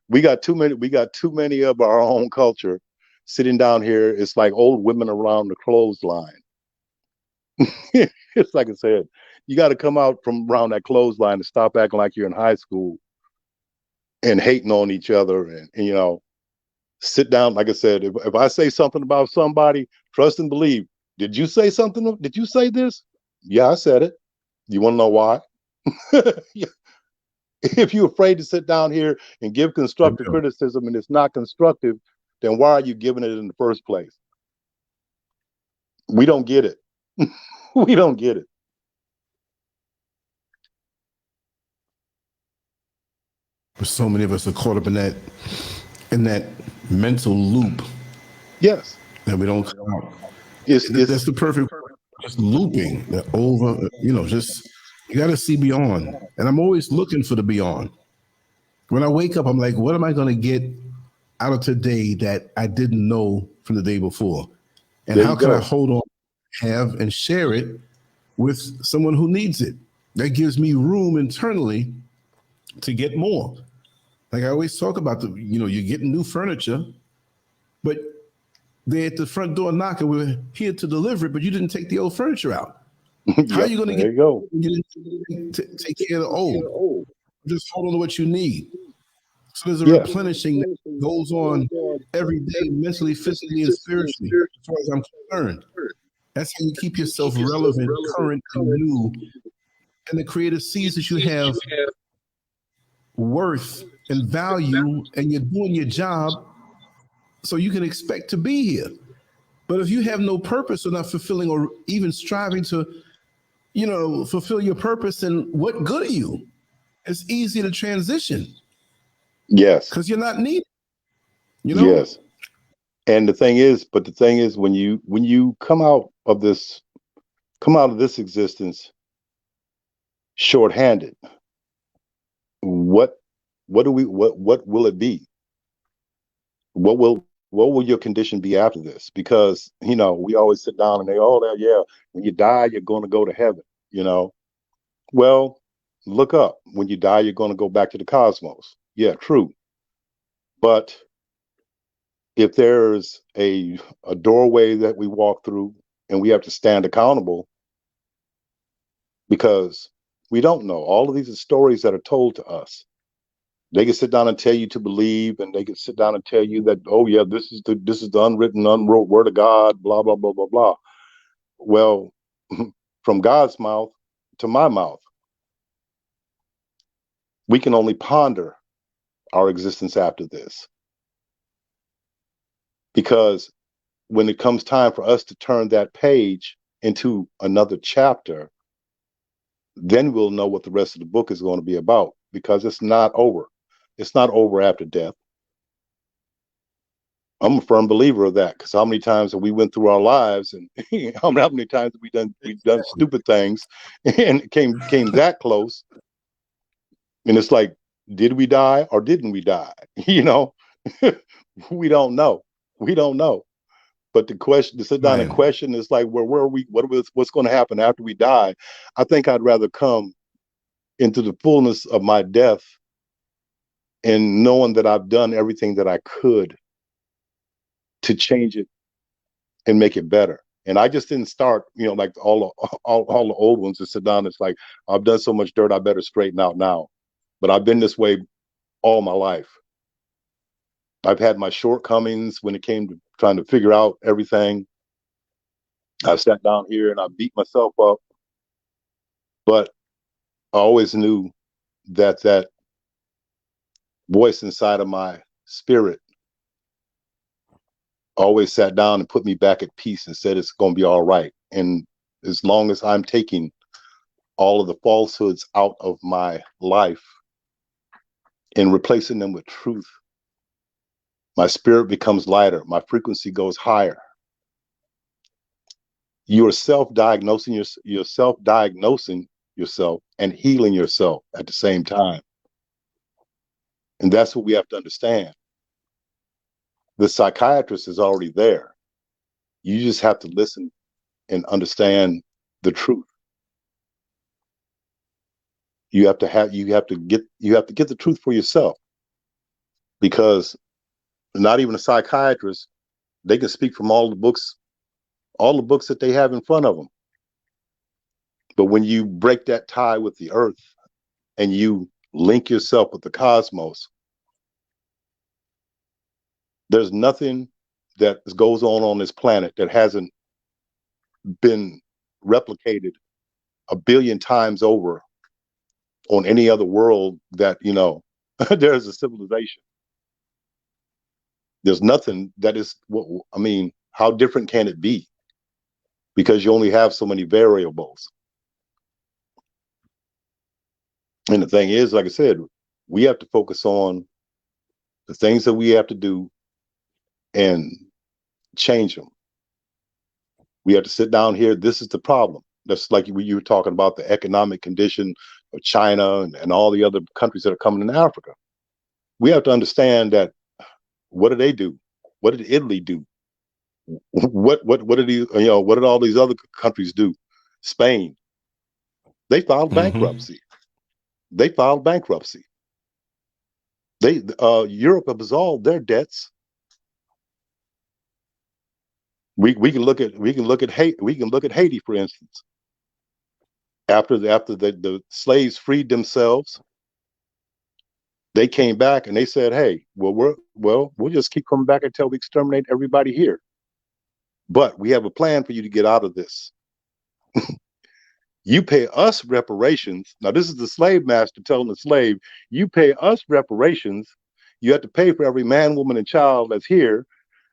we got too many of our own culture sitting down here. It's like old women around the clothesline. It's like I said, you got to come out from around that clothesline and stop acting like you're in high school and hating on each other, and you know, sit down. Like I said, if I say something about somebody, trust and believe. Did you say something? Did you say this? Yeah, I said it. You want to know why? If you're afraid to sit down here and give constructive criticism and it's not constructive, then why are you giving it in the first place? We don't get it. We don't get it. So many of us are caught up in that mental loop. Yes. And we don't come out. That's the perfect, just looping over, you know, just, you got to see beyond. And I'm always looking for the beyond. When I wake up, I'm like, what am I going to get out of today that I didn't know from the day before? And how can I hold on, have, and share it with someone who needs it? That gives me room internally to get more. Like I always talk about, you're getting new furniture, but they're at the front door knocking, we're here to deliver it, but you didn't take the old furniture out. How are you going to get? You didn't take care of the old. Just hold on to what you need. So there's a replenishing that goes on every day, mentally, physically, and spiritually, as far as I'm concerned. That's how you keep yourself relevant, current, and new. And the creator sees that you have worth and value, and you're doing your job, so you can expect to be here. But if you have no purpose or not fulfilling or even striving to, fulfill your purpose, then what good are you? It's easy to transition. Yes. Because you're not needed. Yes. And the thing is, when you come out of this existence shorthanded, what will it be? What will your condition be after this? Because, we always sit down and when you die, you're going to go to heaven, Well, look up. When you die, you're going to go back to the cosmos. Yeah, true. But if there's a doorway that we walk through and we have to stand accountable, because we don't know. All of these are stories that are told to us. They can sit down and tell you to believe, and they can sit down and tell you that, oh yeah, this is the unwritten, unwrote word of God, blah, blah, blah, blah, blah. Well, from God's mouth to my mouth, we can only ponder our existence after this. Because when it comes time for us to turn that page into another chapter, then we'll know what the rest of the book is going to be about, because it's not over. It's not over after death. I'm a firm believer of that, because how many times have we went through our lives, and how many times have we've done stupid things and it came that close, and it's like, did we die or didn't we die? We don't know. We don't know. But to sit down and question is like, where are we? What's going to happen after we die? I think I'd rather come into the fullness of my death and knowing that I've done everything that I could to change it and make it better. And I just didn't start, like all the old ones, to sit down. It's like, I've done so much dirt, I better straighten out now. But I've been this way all my life. I've had my shortcomings when it came to trying to figure out everything. I've sat down here and I beat myself up, but I always knew that voice inside of my spirit always sat down and put me back at peace and said, it's going to be all right. And as long as I'm taking all of the falsehoods out of my life and replacing them with truth, my spirit becomes lighter. My frequency goes higher. You're self-diagnosing yourself and healing yourself at the same time. And that's what we have to understand. The psychiatrist is already there. You just have to listen and understand the truth. You have to get the truth for yourself, because not even a psychiatrist, they can speak from all the books that they have in front of them. But when you break that tie with the earth and you link yourself with the cosmos, there's nothing that goes on this planet that hasn't been replicated 1 billion times over on any other world that, there's a civilization. There's nothing that is, how different can it be? Because you only have so many variables. And the thing is, like I said, we have to focus on the things that we have to do and change them. We have to sit down here. This is the problem. That's like you were talking about the economic condition of China and all the other countries that are coming in Africa. We have to understand that, what did they do? What did Italy do? What did all these other countries do? Spain. They filed bankruptcy. They filed bankruptcy. Europe absolved their debts. We can look at Haiti, for instance. After the slaves freed themselves, they came back and they said, "Hey, we'll just keep coming back until we exterminate everybody here. But we have a plan for you to get out of this. You pay us reparations." Now, this is the slave master telling the slave, "You pay us reparations. You have to pay for every man, woman, and child that's here.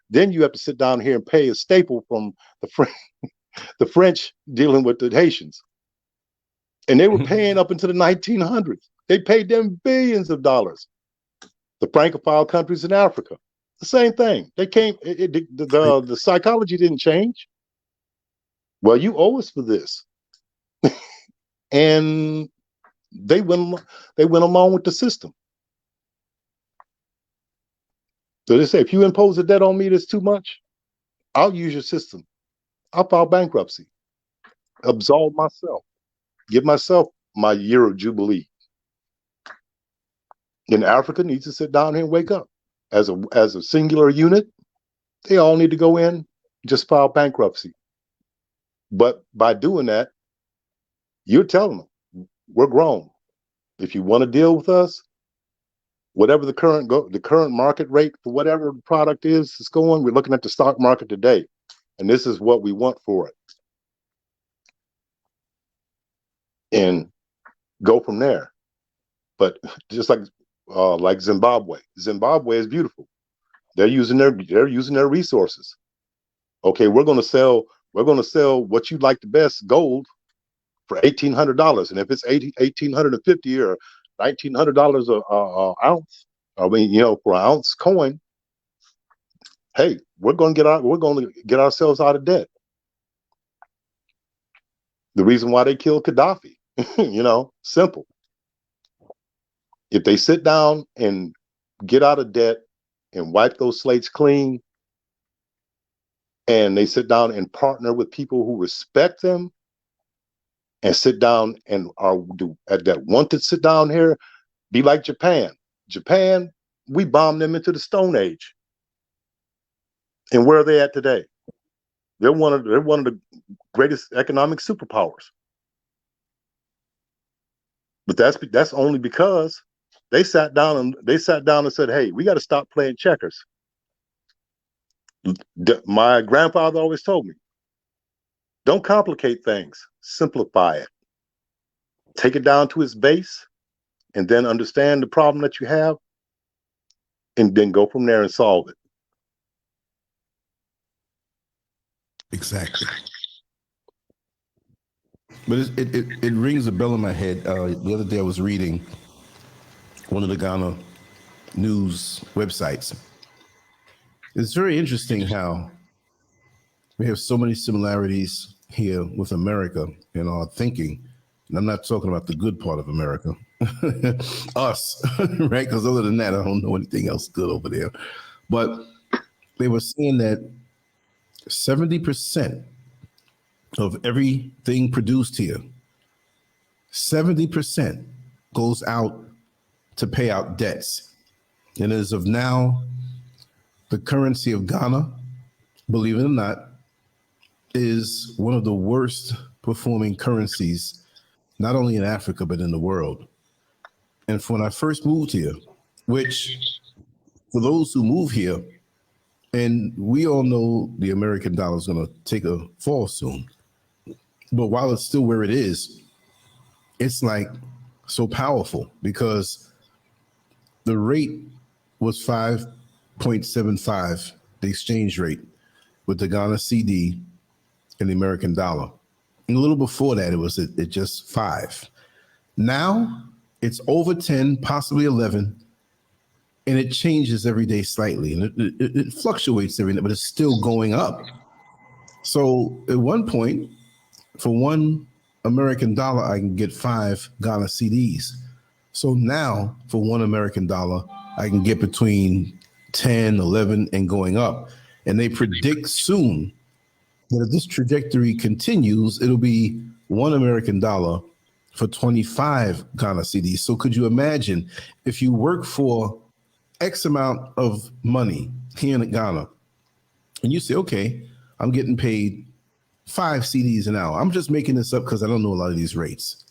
Then you have to sit down here and pay a staple from the French dealing with the Haitians." And they were paying up into the 1900s. They paid them billions of dollars. The Francophone countries in Africa, the same thing. They came. The psychology didn't change. Well, you owe us for this, and they went along with the system. So they say, if you impose a debt on me that's too much, I'll use your system. I'll file bankruptcy, absolve myself, give myself my year of jubilee. And Africa needs to sit down here and wake up. As a singular unit, they all need to go in, just file bankruptcy. But by doing that, you're telling them, we're grown. If you want to deal with us, whatever the current market rate for whatever the product is going, we're looking at the stock market today, and this is what we want for it. And go from there. But just like Zimbabwe is beautiful. They're using their resources. Okay, we're going to sell what you like the best, gold, for $1,800, and if it's $1,850 or $1,900 a ounce, for an ounce coin, hey, we're going to get ourselves out of debt. The reason why they killed Gaddafi, simple. If they sit down and get out of debt and wipe those slates clean, and they sit down and partner with people who respect them, and sit down and that want to sit down here, be like Japan. Japan, we bombed them into the Stone Age. And where are they at today? They're one of the greatest economic superpowers. But that's only because they sat down and said, "Hey, we got to stop playing checkers." My grandfather always told me, don't complicate things, simplify it. Take it down to its base, and then understand the problem that you have, and then go from there and solve it. Exactly. But it rings a bell in my head. The other day I was reading one of the Ghana news websites. It's very interesting how we have so many similarities here with America in our thinking. And I'm not talking about the good part of America, us, right? Because other than that, I don't know anything else good over there. But they were saying that 70% of everything produced here, 70% goes out to pay out debts. And as of now, the currency of Ghana, believe it or not, is one of the worst performing currencies, not only in Africa, but in the world. And for when I first moved here, which for those who move here, and we all know the American dollar is going to take a fall soon. But while it's still where it is, it's like so powerful because the rate was 5.75, the exchange rate with the Ghana CD and the American dollar. And a little before that, it was at just 5. Now it's over 10, possibly 11, and it changes every day slightly. And it fluctuates every day, but it's still going up. So at one point, for $1 American, I can get 5 Ghana CDs. So now for $1 American, I can get between 10, 11, and going up. And they predict soon that if this trajectory continues, it'll be $1 American for 25 Ghana CDs. So could you imagine if you work for X amount of money here in Ghana, and you say, okay, I'm getting paid 5 CDs an hour. I'm just making this up because I don't know a lot of these rates.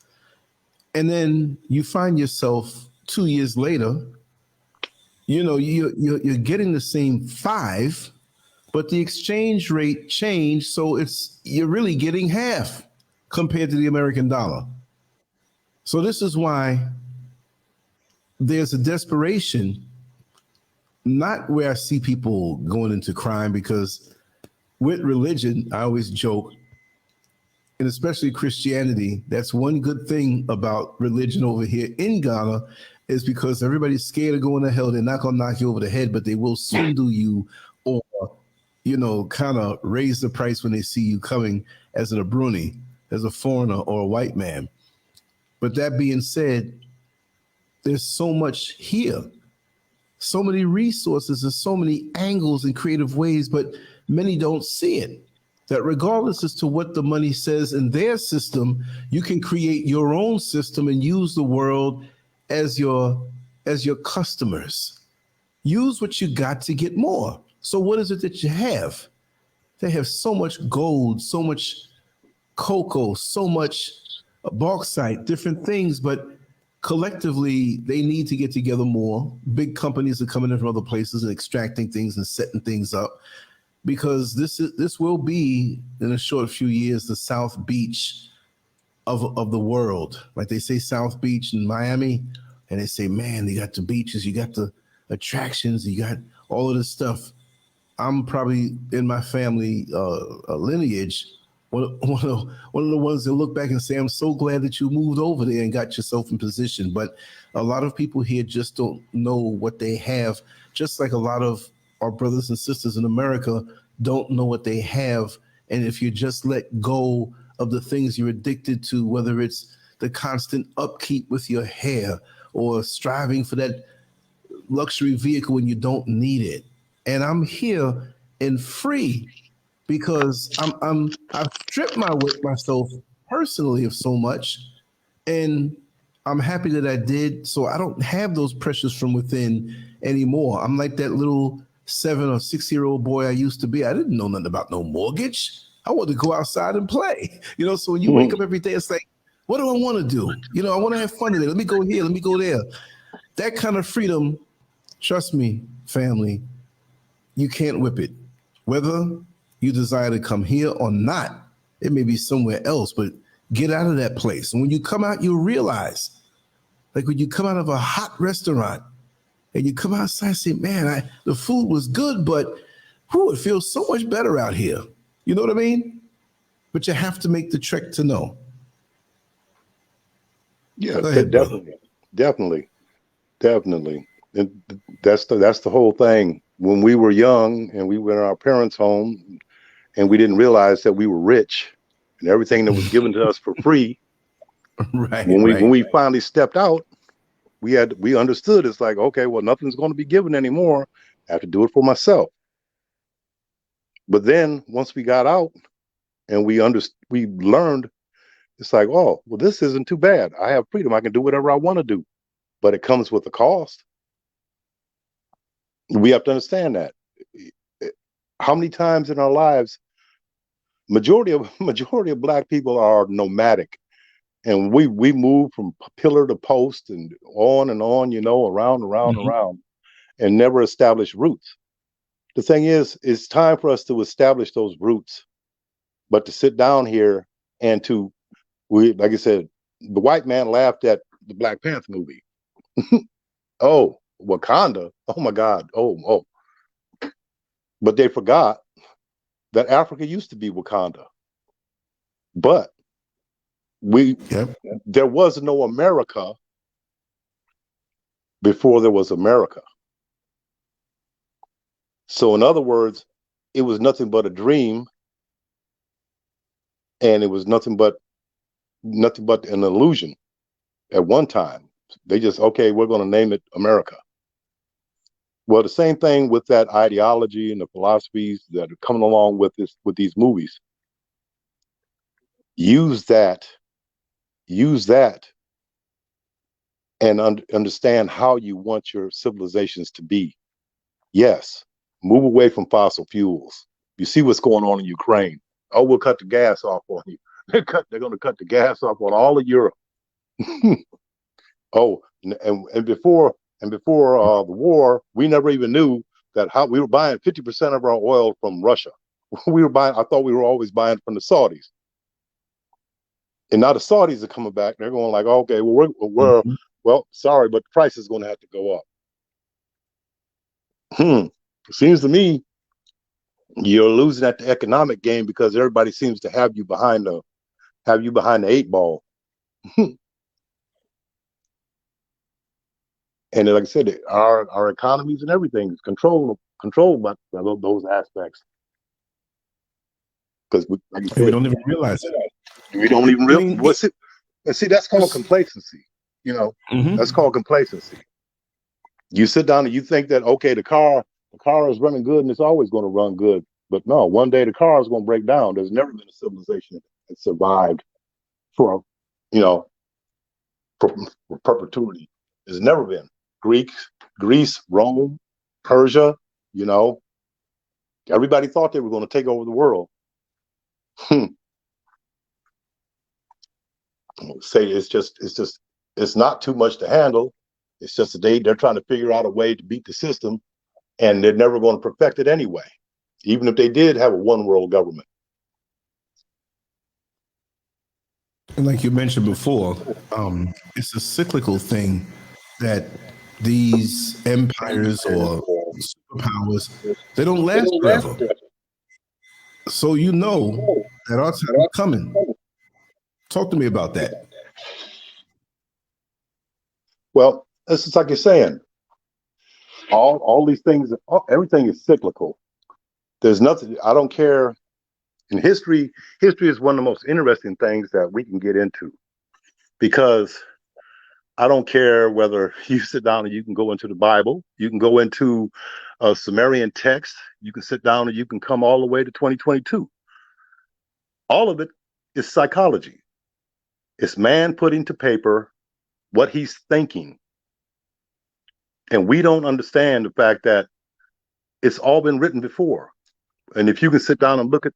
And then you find yourself 2 years later, you're getting the same 5, but the exchange rate changed, so you're really getting half compared to the American dollar. So this is why there's a desperation, not where I see people going into crime, because with religion, I always joke, and especially Christianity, that's one good thing about religion over here in Ghana, is because everybody's scared of going to hell. They're not going to knock you over the head, but they will swindle you or, kind of raise the price when they see you coming as an Abruni, as a foreigner or a white man. But that being said, there's so much here, so many resources and so many angles and creative ways, but many don't see it. That regardless as to what the money says in their system, you can create your own system and use the world as your customers. Use what you got to get more. So what is it that you have? They have so much gold, so much cocoa, so much bauxite, different things, but collectively they need to get together more. Big companies are coming in from other places and extracting things and setting things up, because this will be in a short few years the South Beach of the world. Like they say South Beach in Miami, and they say, man, you got the beaches, you got the attractions, you got all of this stuff. I'm probably in my family lineage one of the ones that look back and say, I'm so glad that you moved over there and got yourself in position. But a lot of people here just don't know what they have, just like a lot of our brothers and sisters in America don't know what they have. And if you just let go of the things you're addicted to, whether it's the constant upkeep with your hair or striving for that luxury vehicle when you don't need it. And I'm here and free because I've stripped myself personally of so much, and I'm happy that I did. So I don't have those pressures from within anymore. I'm like that little 7 or 6-year-old boy I used to be. I didn't know nothing about no mortgage. I wanted to go outside and play. So when you wake up every day, it's like, what do I want to do? I want to have fun today. Let me go here. Let me go there. That kind of freedom, trust me, family, you can't whip it. Whether you desire to come here or not, it may be somewhere else, but get out of that place. And when you come out, you'll realize, like when you come out of a hot restaurant and you come outside and say, man, the food was good, but it feels so much better out here. You know what I mean? But you have to make the trek to know. Yeah, definitely. And that's the whole thing. When we were young and we were in our parents' home and we didn't realize that we were rich and everything that was given to us for free. Right. When we finally stepped out, we understood it's like, okay, well, nothing's going to be given anymore. I have to do it for myself. But then once we got out and we learned, it's like, oh, well, this isn't too bad. I have freedom. I can do whatever I want to do, but it comes with a cost. We have to understand that. How many times in our lives, majority of Black people are nomadic, and we move from pillar to post and on, you know, around, and never establish roots. The thing is, it's time for us to establish those roots, but to sit down here and like I said, the white man laughed at the Black Panther movie. Oh, Wakanda. Oh my God. Oh. But they forgot that Africa used to be Wakanda. But there was no America before there was America. So in other words, it was nothing but a dream, and it was nothing but an illusion at one time. They just, okay, we're going to name it America. Well, the same thing with that ideology and the philosophies that are coming along with these movies. Use that and understand how you want your civilizations to be. Yes, move away from fossil fuels. You see what's going on in Ukraine. Oh, we'll cut the gas off on you. They're going to cut the gas off on all of Europe. Oh, and before the war, we never even knew that we were buying 50% of our oil from Russia. I thought we were always buying from the Saudis. And now the Saudis are coming back. They're going like, okay, well, well, sorry, but the price is going to have to go up. Seems to me you're losing at the economic game because everybody seems to have you behind the 8 ball. And like I said, our economies and everything is controlled by those aspects. Because we don't even realize it. We don't even realize it. And see, that's called complacency. You know, that's called complacency. You sit down and you think that, okay, the car is running good and it's always going to run good. But no, one day the car is going to break down. There's never been a civilization that survived for perpetuity. There's never been. Greece, Rome, Persia, you know, everybody thought they were going to take over the world. Say it's not too much to handle. It's just they're trying to figure out a way to beat the system, and they're never going to perfect it anyway, even if they did have a one world government. And like you mentioned before, it's a cyclical thing that these empires or superpowers, they don't last forever. So you know that our time is coming. Talk to me about that. Well, it's just like you're saying. All these things, everything is cyclical. There's nothing, I don't care. In history is one of the most interesting things that we can get into, because I don't care whether you sit down and you can go into the Bible, you can go into a Sumerian text, you can sit down and you can come all the way to 2022. All of it is psychology. It's man putting to paper what he's thinking. And we don't understand the fact that it's all been written before. And if you can sit down and look at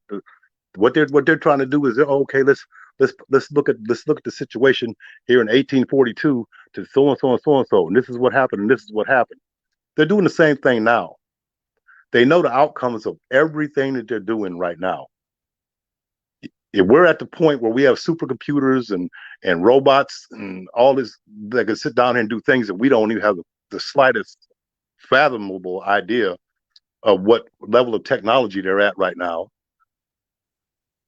what they're trying to do is, okay, let's look at the situation here in 1842 to so and so and so and so, and this is what happened, and this is what happened. They're doing the same thing now. They know the outcomes of everything that they're doing right now. If we're at the point where we have supercomputers and robots and all this that can sit down here and do things that we don't even have the slightest fathomable idea of what level of technology they're at right now.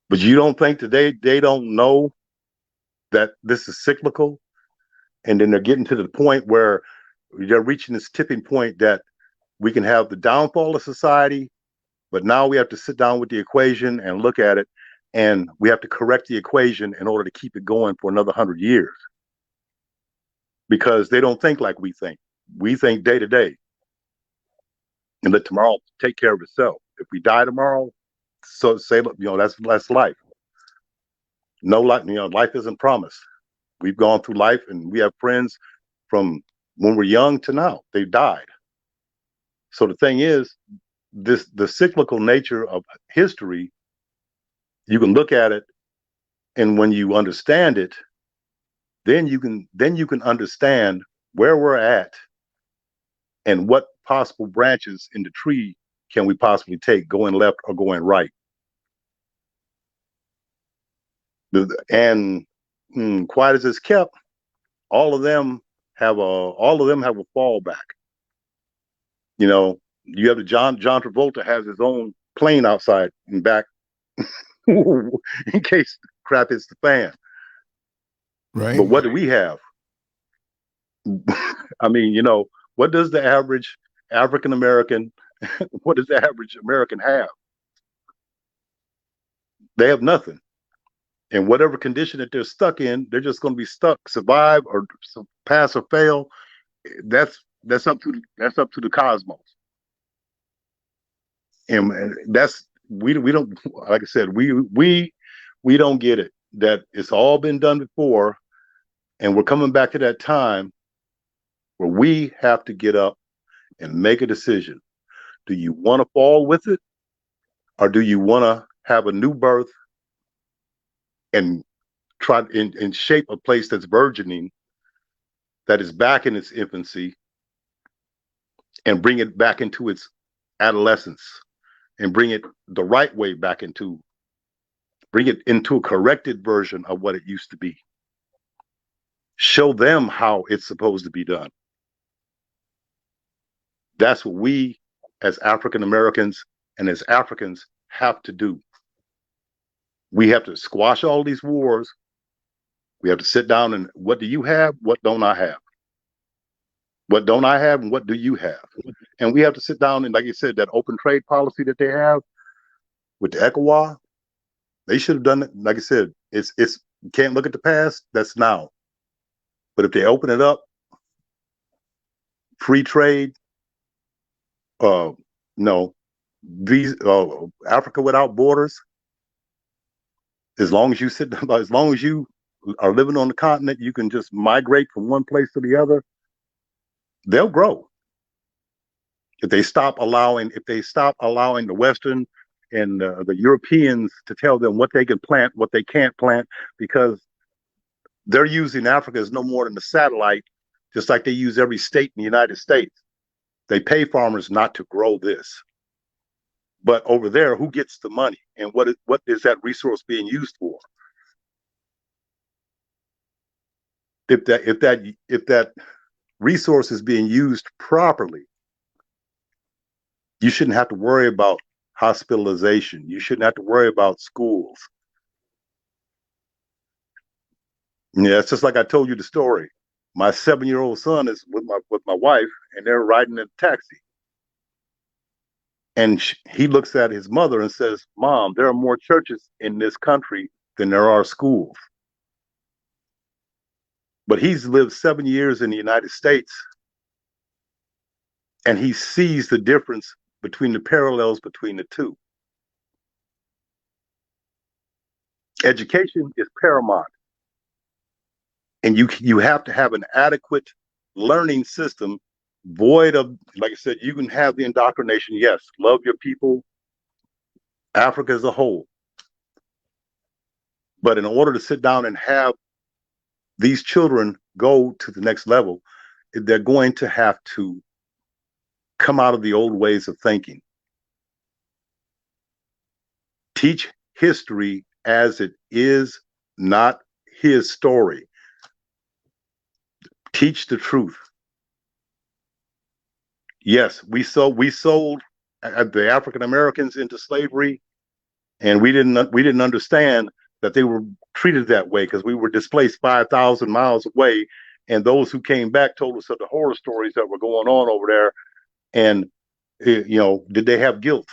But you don't think that they don't know that this is cyclical? And then they're getting to the point where they're reaching this tipping point that we can have the downfall of society, but now we have to sit down with the equation and look at it, and we have to correct the equation in order to keep it going for another 100 years. Because they don't think like we think. We think day to day and let tomorrow take care of itself. If we die tomorrow, so say, that's life. No life, life isn't promised. We've gone through life, and we have friends from when we're young to now. They've died. So the thing is, the cyclical nature of history, you can look at it, and when you understand it, then you can understand where we're at and what possible branches in the tree can we possibly take, going left or going right. And quiet as it's kept, all of them have a fallback. You have the John Travolta has his own plane outside and back in case crap hits the fan. Right. But what do we have? I mean, what does the average African American, what does the average American have? They have nothing. And whatever condition that they're stuck in, they're just going to be stuck, survive or pass or fail. That's up to the cosmos. And that's we don't, like I said, we don't get it, that it's all been done before, and we're coming back to that time where we have to get up and make a decision. Do you want to fall with it, or do you want to have a new birth and try and shape a place that's burgeoning, that is back in its infancy, and bring it back into its adolescence, and bring it the right way back bring it into a corrected version of what it used to be. Show them how it's supposed to be done. That's what we as African Americans and as Africans have to do. We have to squash all these wars. We have to sit down and, what do you have? What don't I have? What don't I have, and what do you have? And we have to sit down and, like you said, that open trade policy that they have with the ECOWAS, they should have done it. Like I said, it's you can't look at the past. That's now. But if they open it up, free trade, no, these Africa without borders. As long as you as long as you are living on the continent, you can just migrate from one place to the other. They'll grow. If they stop allowing the Western and the Europeans to tell them what they can plant, what they can't plant, because they're using Africa as no more than a satellite, just like they use every state in the United States. They pay farmers not to grow this. But over there, who gets the money, and what is that resource being used for? If that resource is being used properly, you shouldn't have to worry about hospitalization. You shouldn't have to worry about schools. Yeah, it's just like I told you the story. My 7-year-old son is with my wife, and they're riding in a taxi. And he looks at his mother and says, "Mom, there are more churches in this country than there are schools." But he's lived 7 years in the United States, and he sees the difference between the parallels between the two. Education is paramount. And you have to have an adequate learning system, void of, like I said, you can have the indoctrination. Yes, love your people, Africa as a whole. But in order to sit down and have these children go to the next level, they're going to have to come out of the old ways of thinking. Teach history as it is, not his story. Teach the truth. Yes, we sold the African Americans into slavery, and we didn't understand that they were treated that way, because we were displaced 5,000 miles away, and those who came back told us of the horror stories that were going on over there. And did they have guilt?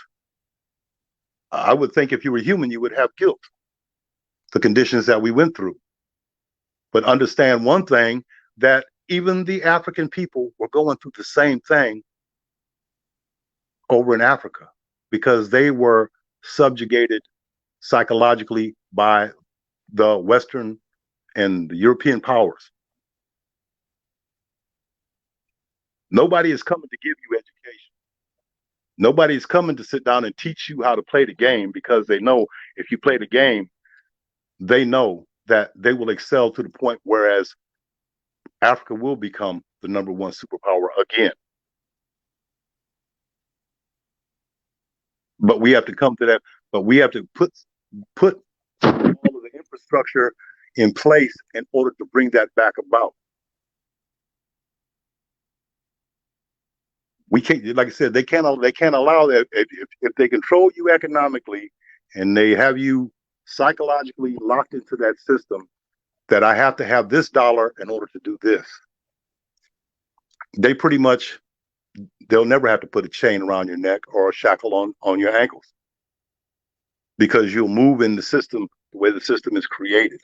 I would think if you were human, you would have guilt. The conditions that we went through. But understand one thing, that even the African people were going through the same thing over in Africa, because they were subjugated psychologically by the Western and the European powers. Nobody is coming to give you education. Nobody is coming to sit down and teach you how to play the game, because they know if you play the game, they know that they will excel to the point whereas Africa will become the #1 superpower again. But we have to come to that. But we have to put all of the infrastructure in place in order to bring that back about. We can't, like I said, they can't allow that. If they control you economically and they have you psychologically locked into that system, that I have to have this dollar in order to do this, they pretty much, they'll never have to put a chain around your neck or a shackle on your ankles, because you'll move in the system the way the system is created.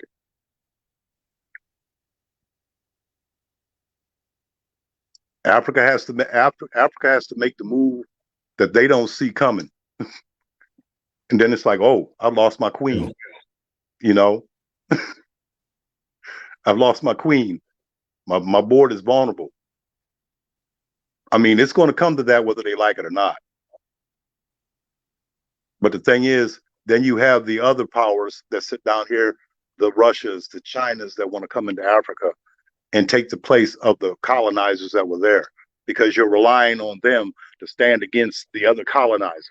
Africa has to make the move that they don't see coming. And then it's like, oh, I've lost my queen. You know, I've lost my queen. My board is vulnerable. I mean, it's going to come to that whether they like it or not. But the thing is, then you have the other powers that sit down here, the Russias, the Chinas that want to come into Africa and take the place of the colonizers that were there, because you're relying on them to stand against the other colonizer.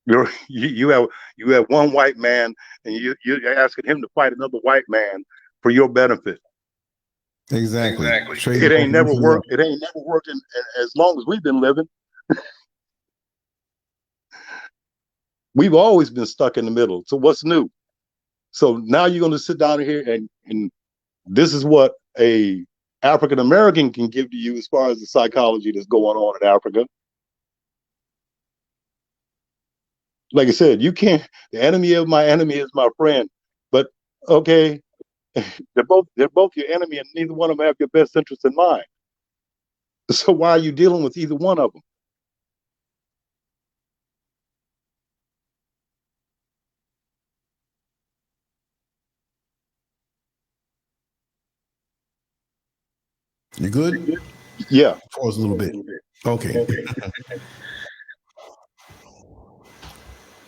You have one white man, and you're asking him to fight another white man for your benefit. Exactly. It ain't never worked. It ain't never worked in as long as we've been living. We've always been stuck in the middle. So what's new? So now you're going to sit down here and this is what a African American can give to you as far as the psychology that's going on in Africa. Like I said, you can't. The enemy of my enemy is my friend. But okay, they're both your enemy, and neither one of them have your best interest in mind. So why are you dealing with either one of them? You good? Yeah. Pause a little bit. Okay.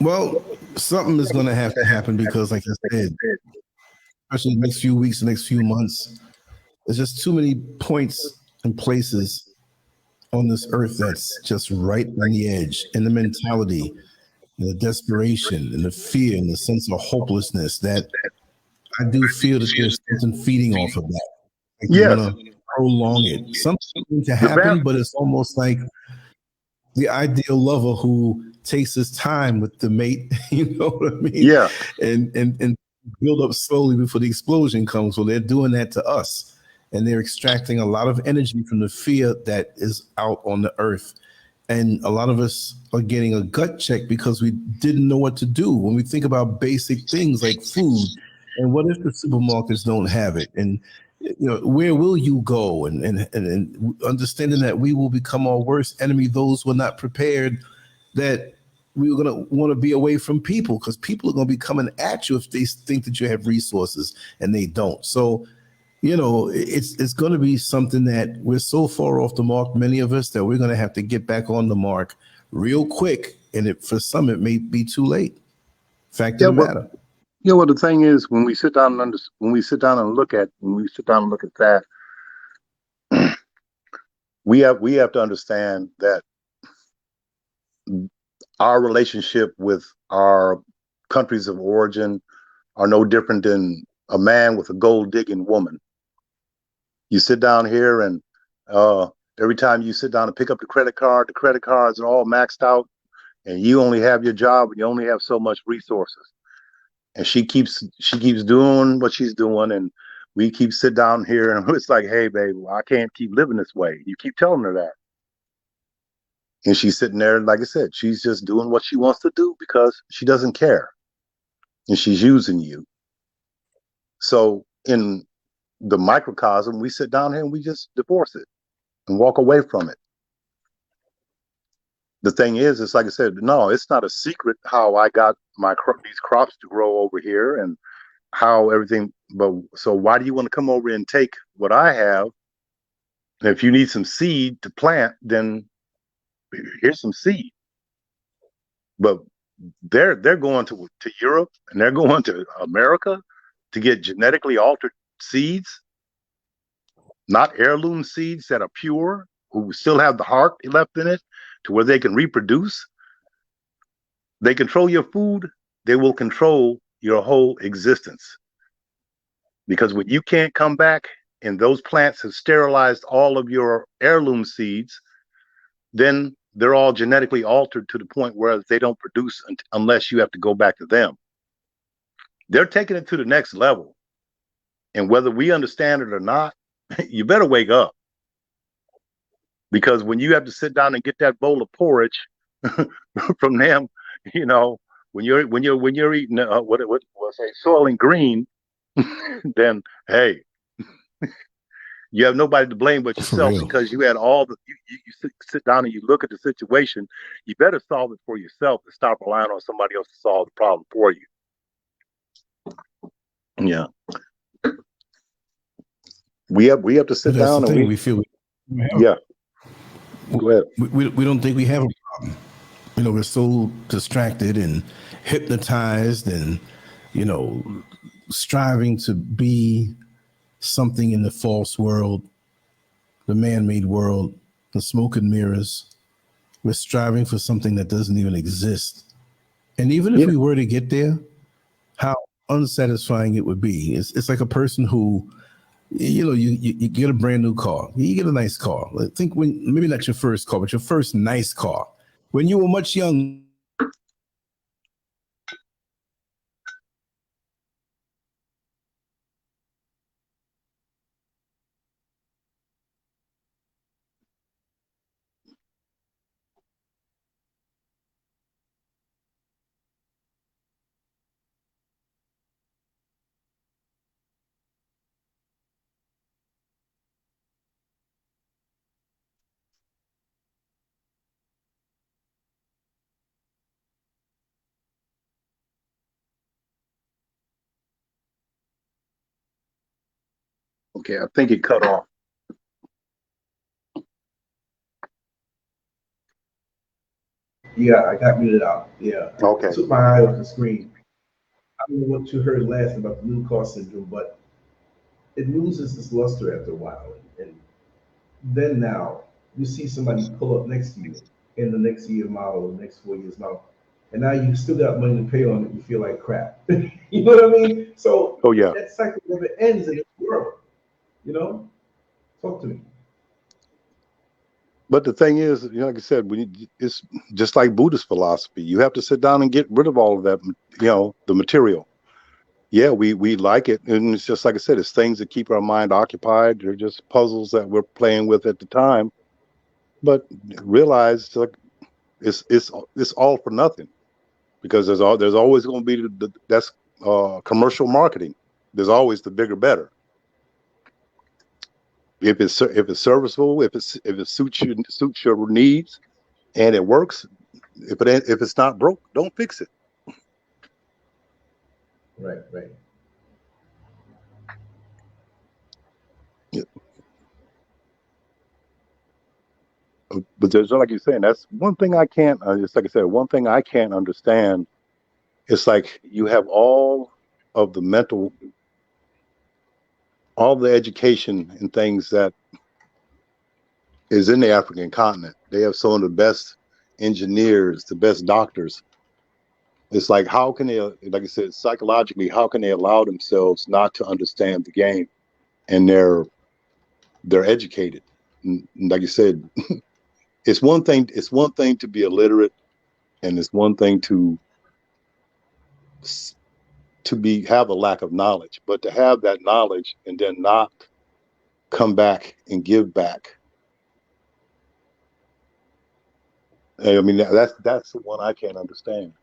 Well, something is going to have to happen, because, like I said, especially the next few weeks, the next few months, there's just too many points and places on this earth that's just right on the edge, and the mentality, and the desperation, and the fear, and the sense of hopelessness that I do feel that there's something feeding off of that. Like you Yes. want to prolong it. Something to happen, but it's almost like the ideal lover who takes his time with the mate, you know what I mean? Yeah. And build up slowly before the explosion comes. Well, they're doing that to us, and they're extracting a lot of energy from the fear that is out on the earth. And a lot of us are getting a gut check because we didn't know what to do when we think about basic things like food. And what if the supermarkets don't have it? And you know, where will you go? And understanding that we will become our worst enemy, those who are not prepared, that we're going to want to be away from people, because people are going to be coming at you if they think that you have resources and they don't. So, you know, it's going to be something that we're so far off the mark, many of us, that we're going to have to get back on the mark real quick. And for some, it may be too late. Fact of the matter. Yeah, well, the thing is, when we sit down and look at that, we have to understand that our relationship with our countries of origin are no different than a man with a gold digging woman. You sit down here, and every time you sit down and pick up the credit cards are all maxed out, and you only have your job, and you only have so much resources. And she keeps doing what she's doing, and we keep sit down here, and it's like, hey, babe, I can't keep living this way. You keep telling her that, and she's sitting there, like I said, she's just doing what she wants to do because she doesn't care, and she's using you. So in the microcosm, we sit down here and we just divorce it and walk away from it. the thing is, it's like I said, no, it's not a secret how I got these crops to grow over here and how everything. But so why do you want to come over and take what I have? And if you need some seed to plant, then here's some seed. But they're going to Europe and they're going to America to get genetically altered seeds, not heirloom seeds that are pure, who still have the heart left in it, to where they can reproduce. They control your food, they will control your whole existence. Because when you can't come back and those plants have sterilized all of your heirloom seeds, then they're all genetically altered to the point where they don't produce unless you have to go back to them. They're taking it to the next level. And whether we understand it or not, you better wake up. Because when you have to sit down and get that bowl of porridge from them, you know, when you're eating what's say soil and green, then hey, you have nobody to blame but yourself, because you had all the you sit down and you look at the situation. You better solve it for yourself and stop relying on somebody else to solve the problem for you. Yeah, we have to sit down and we feel. Yeah, go ahead. We don't think we have a problem. You know, we're so distracted and hypnotized and, you know, striving to be something in the false world, the man-made world, the smoke and mirrors. We're striving for something that doesn't even exist. And even if we were to get there, how unsatisfying it would be. It's like a person who, you know, you get a brand new car. You get a nice car. I think maybe not your first car, but your first nice car. When you were much young. Okay, I think it cut off. Yeah, I got muted out. Yeah. Okay. I took my eye off the screen. I don't know what you heard last about the new car syndrome, but it loses its luster after a while. And then now you see somebody pull up next to you in the next year model, the next 4 years model, and now you still got money to pay on it. You feel like crap. You know what I mean? So that cycle never ends in this world. You know, talk to me. But the thing is, you know, like I said, it's just like Buddhist philosophy. You have to sit down and get rid of all of that, you know, the material. Yeah, we like it, and it's just like I said, it's things that keep our mind occupied. They're just puzzles that we're playing with at the time. But realize, like, it's all for nothing, because there's always going to be that's commercial marketing. There's always the bigger, better. If it's serviceable, if it suits your needs, and it works. If it's not broke, don't fix it. Right. Yeah. But there's, like you're saying, that's one thing I can't. Just like I said, one thing I can't understand. It's like you have all of the mental, all the education and things that is in the African continent. They have some of the best engineers, the best doctors. It's like, how can they, like I said, psychologically, how can they allow themselves not to understand the game? And they're educated. And like you said, it's one thing to be illiterate, and it's one thing to have a lack of knowledge, but to have that knowledge and then not come back and give back. I mean, that's the one I can't understand.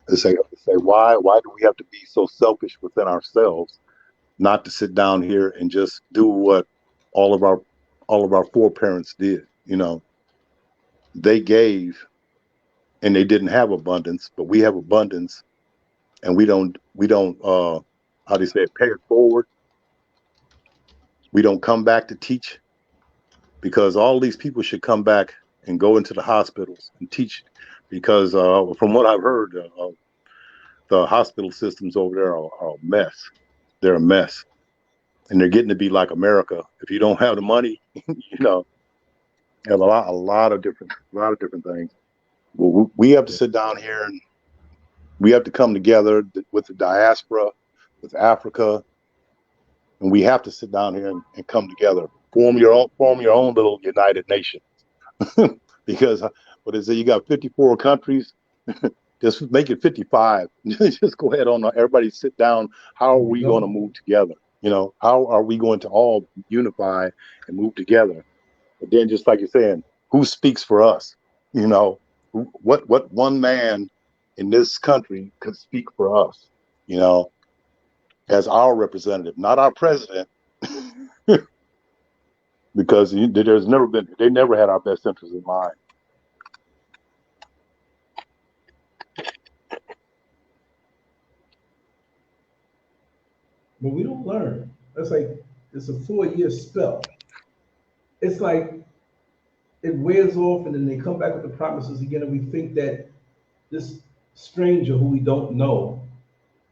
They say why do we have to be so selfish within ourselves, not to sit down here and just do what all of our foreparents did? You know, they gave and they didn't have abundance, but we have abundance, and we don't how do you say it, pay it forward. We don't come back to teach, because all these people should come back and go into the hospitals and teach, because from what I've heard, the hospital systems over there are a mess. They're a mess, and they're getting to be like America. If you don't have the money, you know, have a lot of different things. Well, we have to sit down here, and we have to come together with the diaspora, with Africa, and we have to sit down here and come together. Form your own little United Nation. Because what is it? You got 54 countries. Just make it 55. Just go ahead on. Everybody sit down. How are we going to move together? You know, how are we going to all unify and move together? But then, just like you're saying, who speaks for us? You know, what one man in this country could speak for us? You know, as our representative, not our president, because they never had our best interests in mind. But we don't learn. That's like, it's a 4-year spell. It's like it wears off, and then they come back with the promises again, and we think that this stranger who we don't know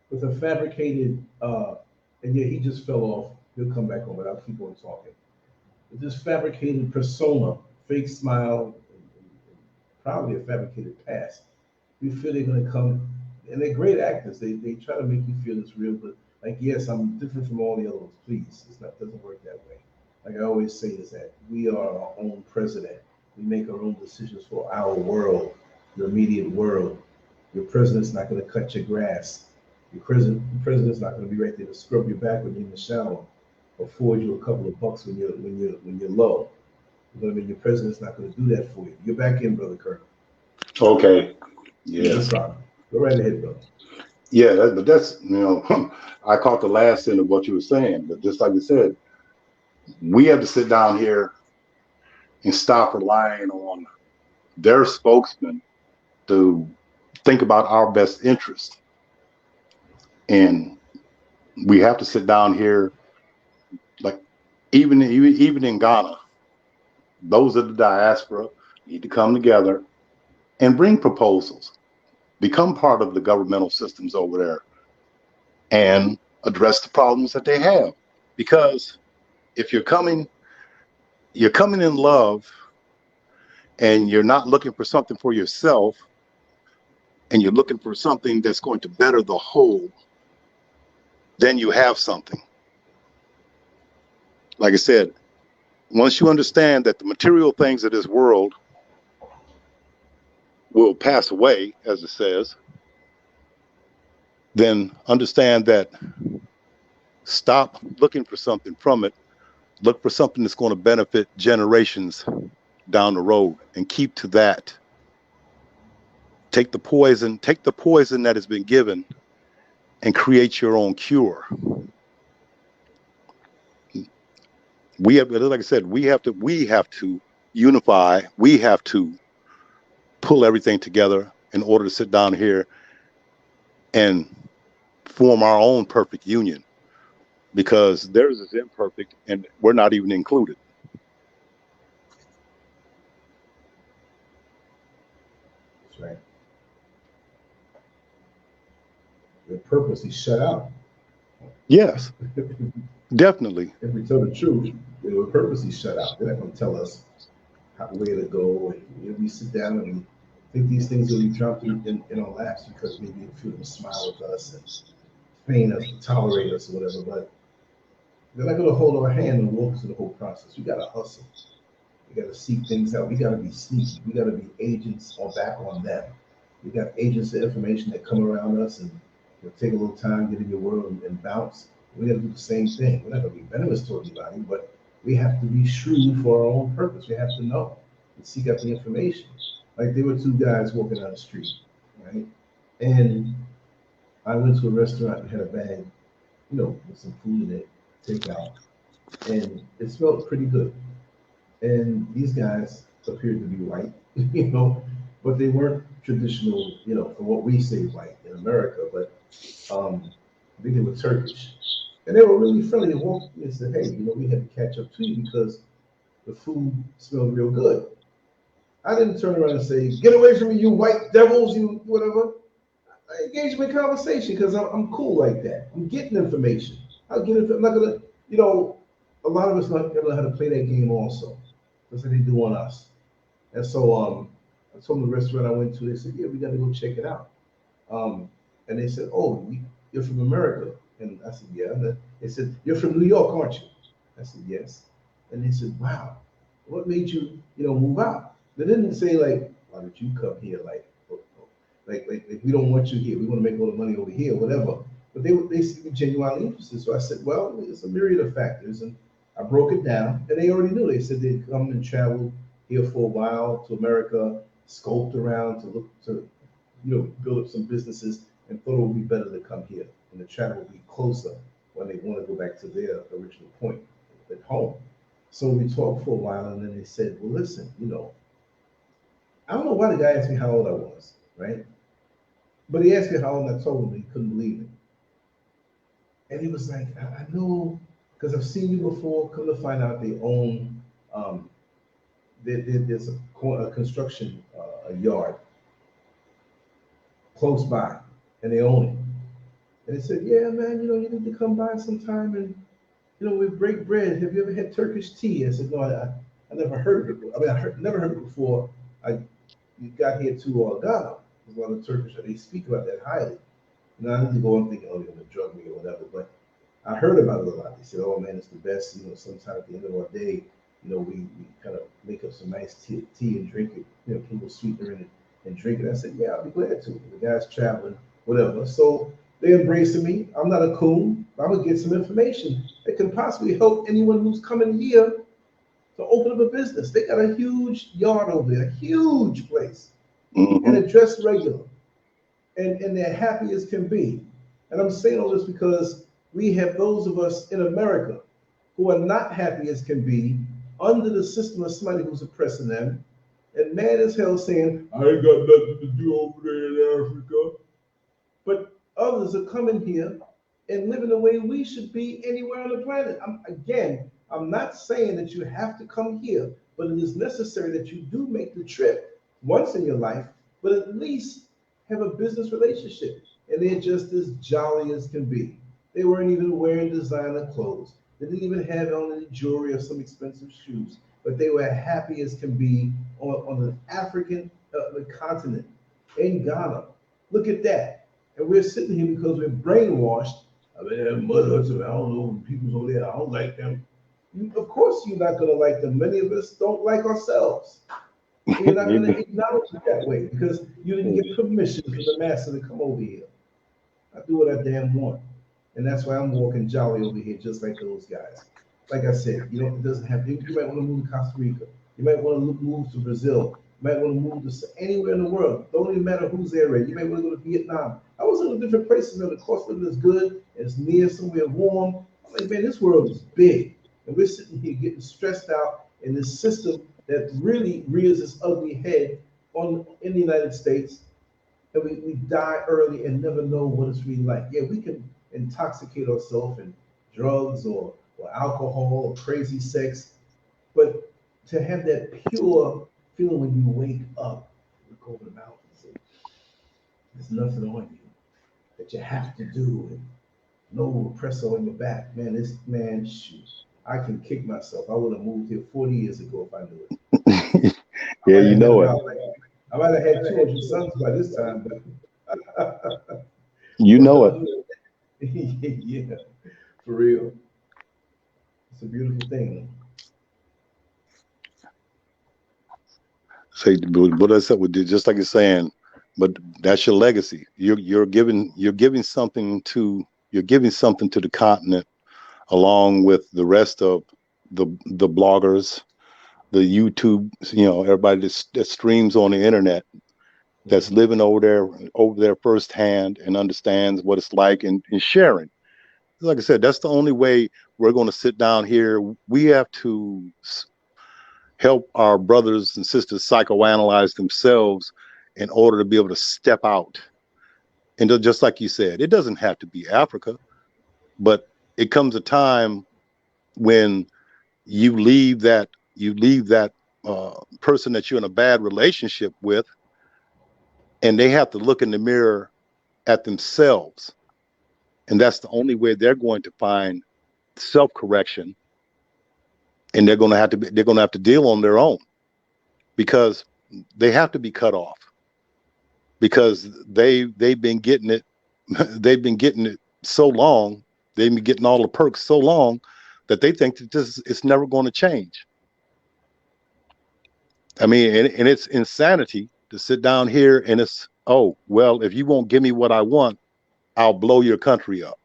with a fabricated, and yeah, he just fell off. He'll come back on, but I'll keep on talking. With this fabricated persona, fake smile, probably a fabricated past. We feel they're gonna come, and they're great actors. They try to make you feel it's real, but like, yes, I'm different from all the others. Please, doesn't work that way. Like I always say, is that we are our own president. We make our own decisions for our world, your immediate world. Your president's not going to cut your grass. Your president's not going to be right there to scrub your back when you're in the shower, or forward you a couple of bucks when you're low. You know what I mean? Your president's not going to do that for you. You're back in, brother Kirk. Okay. Yeah. No problem. Go right ahead, brother. Yeah, but that's, you know, I caught the last end of what you were saying, but just like you said, we have to sit down here and stop relying on their spokesman to think about our best interest. And we have to sit down here, like even in Ghana, those of the diaspora need to come together and bring proposals, become part of the governmental systems over there, and address the problems that they have. Because if you're coming in love, and you're not looking for something for yourself, and you're looking for something that's going to better the whole, then you have something. Like I said, once you understand that the material things of this world will pass away, as it says, then understand that, stop looking for something from it. Look for something that's going to benefit generations down the road, and keep to that. Take the poison that has been given, and create your own cure. We have, like I said, we have to unify. We have to pull everything together in order to sit down here and form our own perfect union, because theirs is imperfect and we're not even included. That's right. They're purposely shut out. Yes, definitely. If we tell the truth, they were purposely shut out. They're not going to tell us where to go. And we sit down and we think these things will be dropped in our laps because maybe they feel them smile with us and feign us, tolerate us, or whatever. But they're not going to hold our hand and walk us through the whole process. We got to hustle. We got to seek things out. We got to be sneaky. We got to be agents or back on them. We got agents of information that come around us and take a little time, get in your world and bounce. We got to do the same thing. We're not going to be venomous to anybody, but we have to be shrewd for our own purpose. We have to know and seek out the information. Like there were two guys walking down the street, right? And I went to a restaurant and had a bag, with some food in it, takeout, and it smelled pretty good. And these guys appeared to be white, you know, but they weren't traditional, you know, for what we say white in America, but I think they were Turkish. And they were really friendly. They walked me and said, hey, you know, we had to catch up to you because the food smelled real good. I didn't turn around and say, get away from me, you white devils, you whatever. I engaged them in conversation because I'm cool like that. I'm getting information. I'll get it. I'm not gonna, you know, a lot of us not gonna know how to play that game also. That's what they do on us. And so I told them the restaurant I went to, they said, yeah, we gotta go check it out. And they said, oh, you're from America. And I said, yeah. And they said, you're from New York, aren't you? I said, yes. And they said, wow, what made you, you know, move out? They didn't say like, why did you come here? Like we don't want you here. We want to make all the money over here, whatever. But they seemed genuinely interested. So I said, well, it's a myriad of factors. And I broke it down. And they already knew. They said they'd come and travel here for a while to America, scoped around to look to, you know, build up some businesses and thought it would be better to come here. And the travel would be closer when they want to go back to their original point at home. So we talked for a while and then they said, well, listen, you know, I don't know why the guy asked me how old I was, right? But he asked me how old I told him he couldn't believe it. And he was like, I know, because I've seen you before, come to find out they own, there's a construction a yard close by, and they own it. And he said, yeah, man, you know, you need to come by sometime and, you know, we break bread. Have you ever had Turkish tea? I said, no, I never heard of it. I mean, never heard it before. You got here to Ghana. There's a lot of Turkish, they speak about that highly. You know, I didn't go on thinking, oh, you're going to drug me or whatever, but I heard about it a lot. They said, oh, man, it's the best. You know, sometime at the end of our day, you know, we kind of make up some nice tea and drink it, you know, put a little sweetener in it and drink it. I said, yeah, I'll be glad to. The guy's traveling, whatever. So they're embracing me. I'm not a coon. I'm going to get some information that can possibly help anyone who's coming here to open up a business. They got a huge yard over there, a huge place, and they're dressed regular, and they're happy as can be. And I'm saying all this because we have those of us in America who are not happy as can be under the system of somebody who's oppressing them, and mad as hell saying, I ain't got nothing to do over there in Africa. But others are coming here and living the way we should be anywhere on the planet. I'm not saying that you have to come here, but it is necessary that you do make the trip once in your life, but at least have a business relationship. And they're just as jolly as can be. They weren't even wearing designer clothes. They didn't even have on any jewelry or some expensive shoes, but they were happy as can be on the African the continent in Ghana. Look at that. And we're sitting here because we're brainwashed. I mean, mud huts, I don't know, people's over there, I don't like them. Of course you're not going to like them. Many of us don't like ourselves. You're not going to acknowledge it that way because you didn't get permission from the master to come over here. I do what I damn want. And that's why I'm walking jolly over here, just like those guys. Like I said, you know, it doesn't have, you might want to move to Costa Rica. You might want to move to Brazil. You might want to move to anywhere in the world. Don't even matter who's there. You might want to go to Vietnam. I was in different places and the cost of living is good. And it's near somewhere warm. I'm like, man, this world is big. And we're sitting here getting stressed out in this system that really rears its ugly head in the United States. And we die early and never know what it's really like. Yeah, we can intoxicate ourselves in drugs or alcohol or crazy sex. But to have that pure feeling when you wake up, look over the mountains, and there's nothing on you that you have to do, and no oppressor on your back, man, shoot. I can kick myself. I would have moved here 40 years ago if I knew it. Yeah, you know it. I might have had 200 sons by this time, but you know it. Yeah, for real. It's a beautiful thing. Say, but that's what just like you're saying. But that's your legacy. You're giving something to the continent, along with the rest of the bloggers, the YouTube, you know, everybody that streams on the internet, that's living over there firsthand and understands what it's like and sharing. Like I said, that's the only way we're going to sit down here. We have to help our brothers and sisters psychoanalyze themselves in order to be able to step out. And just like you said, it doesn't have to be Africa, but it comes a time when you leave that person that you're in a bad relationship with, and they have to look in the mirror at themselves. And that's the only way they're going to find self-correction. And they're going to have to deal on their own, because they have to be cut off, because they've been getting it. They've been getting it so long. They've been getting all the perks so long that they think that it's never going to change. I mean, and it's insanity to sit down here and it's, oh, well, if you won't give me what I want, I'll blow your country up.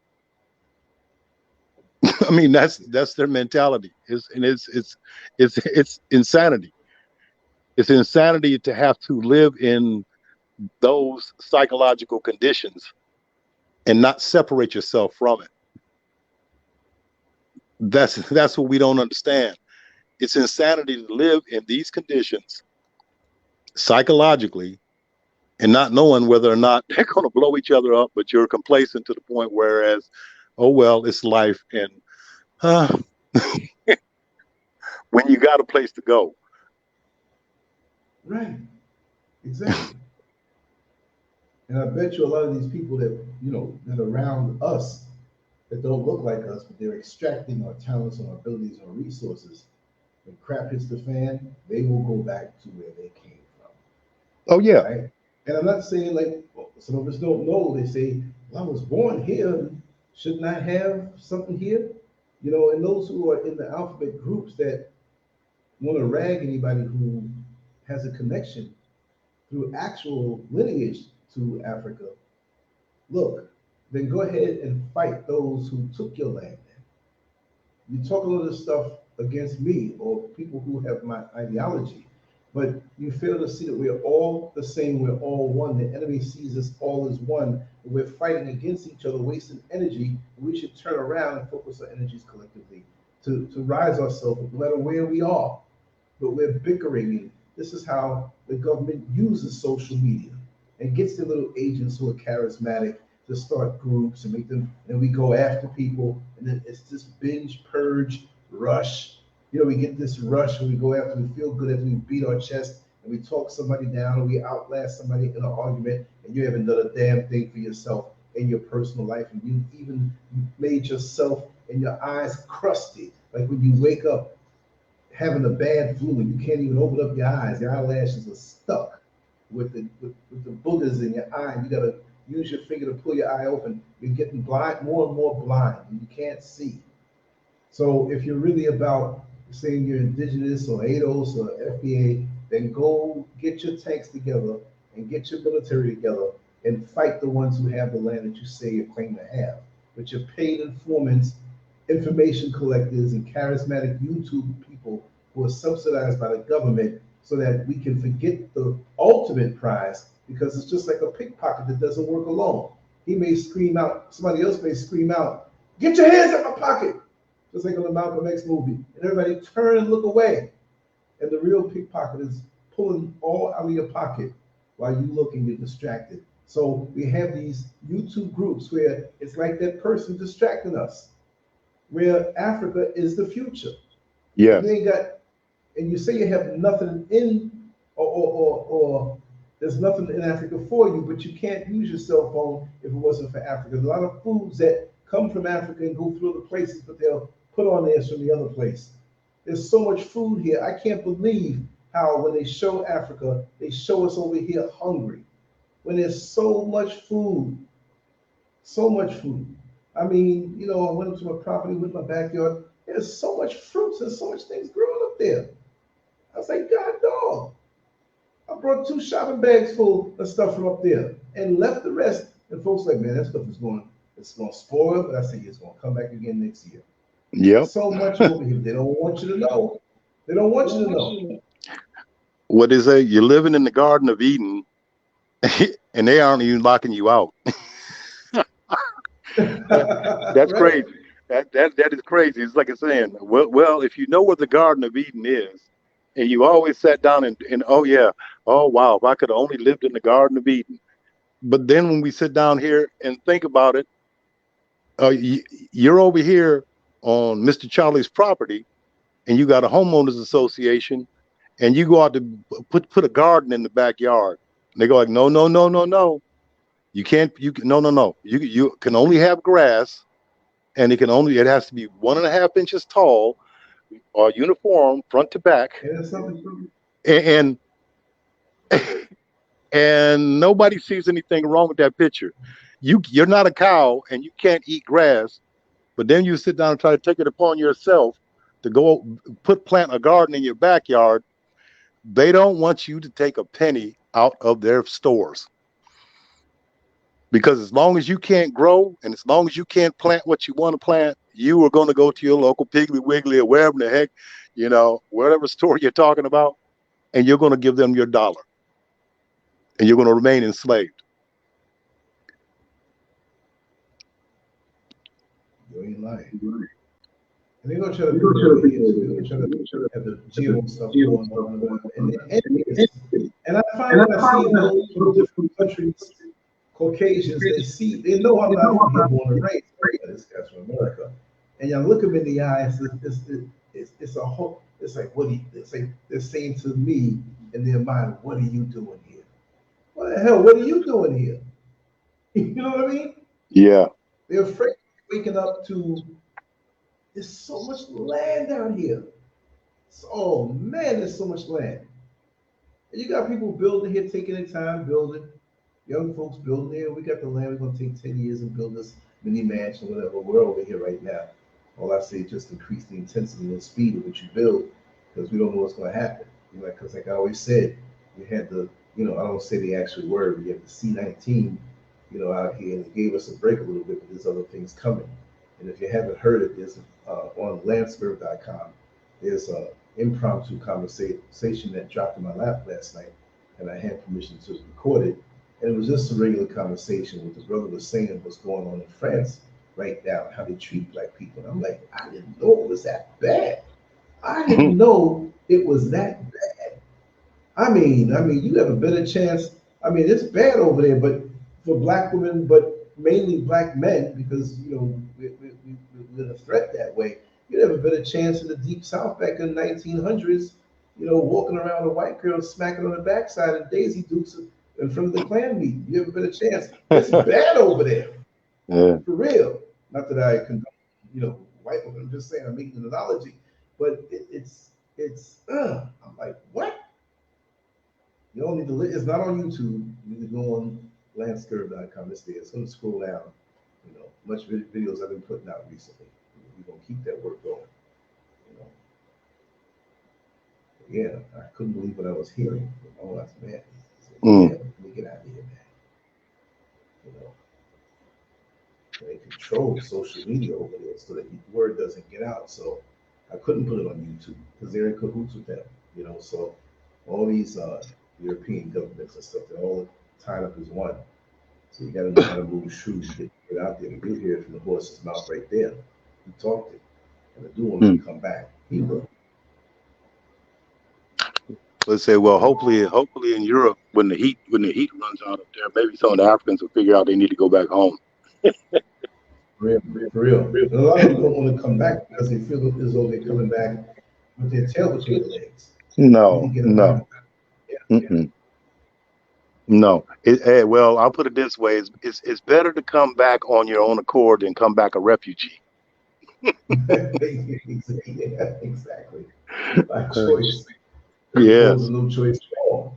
I mean, that's their mentality. It's insanity. It's insanity to have to live in those psychological conditions and not separate yourself from it. That's what we don't understand. It's insanity to live in these conditions psychologically and not knowing whether or not they're going to blow each other up, but you're complacent to the point whereas, oh, well, it's life. And when you got a place to go. Right. Exactly. And I bet you a lot of these people that, you know, that are around us that don't look like us, but they're extracting our talents and our abilities and our resources. When crap hits the fan, they will go back to where they came from. Oh, yeah. Right? And I'm not saying like, well, some of us don't know. They say, well, I was born here. Shouldn't I have something here? You know, and those who are in the alphabet groups that want to rag anybody who has a connection through actual lineage to Africa, look, then go ahead and fight those who took your land. You talk a lot of stuff against me or people who have my ideology, but you fail to see that we are all the same, we're all one. The enemy sees us all as one, and we're fighting against each other, wasting energy. We should turn around and focus our energies collectively to rise ourselves, no matter where we are. But we're bickering, and this is how the government uses social media and gets their little agents who are charismatic to start groups and make them, and we go after people, and then it's this binge, purge, rush. You know, we get this rush when we go after, we feel good after we beat our chest and we talk somebody down, or we outlast somebody in an argument, and you haven't done a damn thing for yourself in your personal life, and you even made yourself and your eyes crusty, like when you wake up having a bad flu and you can't even open up your eyes, your eyelashes are stuck with the boogers in your eye, and you gotta use your finger to pull your eye open. You're getting blind, more and more blind, and you can't see. So if you're really about saying you're indigenous or ADOS or FBA, then go get your tanks together and get your military together and fight the ones who have the land that you say you claim to have. But your paid informants, information collectors, and charismatic YouTube people who are subsidized by the government so that we can forget the ultimate prize, because it's just like a pickpocket that doesn't work alone. He may scream out, somebody else may scream out, "Get your hands out my pocket!" Just like on the Malcolm X movie. And everybody turn and look away. And the real pickpocket is pulling all out of your pocket while you look and get distracted. So we have these YouTube groups where it's like that person distracting us, where Africa is the future. Yeah. You ain't got, and you say you have nothing in, or there's nothing in Africa for you, but you can't use your cell phone if it wasn't for Africa. There's a lot of foods that come from Africa and go through other places, but they'll put on theirs from the other place. There's so much food here. I can't believe how when they show Africa, they show us over here hungry. When there's so much food, so much food. I mean, you know, I went up to my property with my backyard. There's so much fruits and so much things growing up there. I was like, God dog. I brought 2 shopping bags full of stuff from up there and left the rest. And folks like, man, that stuff is going to spoil. But I say, it's going to come back again next year. Yep. So much over here. They don't want you to know. They don't want you to know. What they say, you're living in the Garden of Eden and they aren't even locking you out. That's Right. crazy. That is crazy. It's like it's saying, well, if you know what the Garden of Eden is, And you always sat down and oh yeah, oh wow, if I could have only lived in the Garden of Eden. But then when we sit down here and think about it, you're over here on Mr. Charlie's property, and you got a homeowners association, and you go out to put a garden in the backyard. And they go like, no, no, no, no, no. You can't. You can, no, no, no. You can only have grass, and it has to be 1.5 inches tall, or uniform front to back, And it's something. and and nobody sees anything wrong with that picture. You're not a cow, and you can't eat grass. But then you sit down and try to take it upon yourself to go plant a garden in your backyard. They don't want you to take a penny out of their stores. Because as long as you can't grow and as long as you can't plant what you want to plant, you are going to go to your local Piggly Wiggly or wherever the heck, whatever store you're talking about, and you're going to give them your dollar. And you're going to remain enslaved. You ain't lying. And they're going to try to put it over here. They're going to try to have the geo stuff going on. And I find when I see those from different countries, Caucasians, they know I'm not from here, born and raised. This guy's from America. And you look them in the eyes, it's a hope. It's like, it's like they're saying to me in their mind, what are you doing here? What the hell, what are you doing here? You know what I mean? Yeah. They're afraid of waking up to, there's so much land out here. Oh man, there's so much land. And you got people building here, taking their time building. Young folks building here. We got the land. We're going to take 10 years and build this mini mansion, whatever. We're over here right now. All I say is just increase the intensity and speed of what you build, because we don't know what's going to happen. Because like I always said, we had the, I don't say the actual word, but you have the C-19, out here, and it gave us a break a little bit, but there's other things coming. And if you haven't heard it, there's on LANCESCURV.com, there's an impromptu conversation that dropped in my lap last night, and I had permission to record it. And it was just a regular conversation with the brother was saying what's going on in France right now, how they treat black people. And I'm like, I didn't know it was that bad. I didn't know it was that bad. I mean, you have a better chance. I mean, it's bad over there, but for black women, but mainly black men, because we're a threat that way. You'd have a better chance in the deep South back in the 1900s. Walking around a white girl smacking on the backside and Daisy Dukes in front of the Klan meeting. You have a better chance. It's bad over there. Yeah. For real. Not that I condone, white women. I'm just saying I'm making an analogy, but it's. I'm like, what? You don't need to. It's not on YouTube. You need to go on LANCESCURV.com. It's there. It's going to scroll down. Much videos I've been putting out recently. We're going to keep that work going. Yeah, I couldn't believe what I was hearing. Oh, that's bad. Yeah, let me get out of here, man. They control social media over there so that the word doesn't get out. So I couldn't put it on YouTube because they're in cahoots with them. So all these European governments and stuff, they're all tied up as one. So you got to know how to move shoes to get it out there. You hear it from the horse's mouth right there. He talked it, and I do want him to come back. He will. Let's say, well, hopefully in Europe, when the heat runs out up there, maybe some of the Africans will figure out they need to go back home. For real. And a lot of them don't want to come back because they feel as though they're coming back with their tail between their legs. No. Yeah. No. Well, I'll put it this way: it's better to come back on your own accord than come back a refugee. Exactly. By choice. Yes. No choice at all.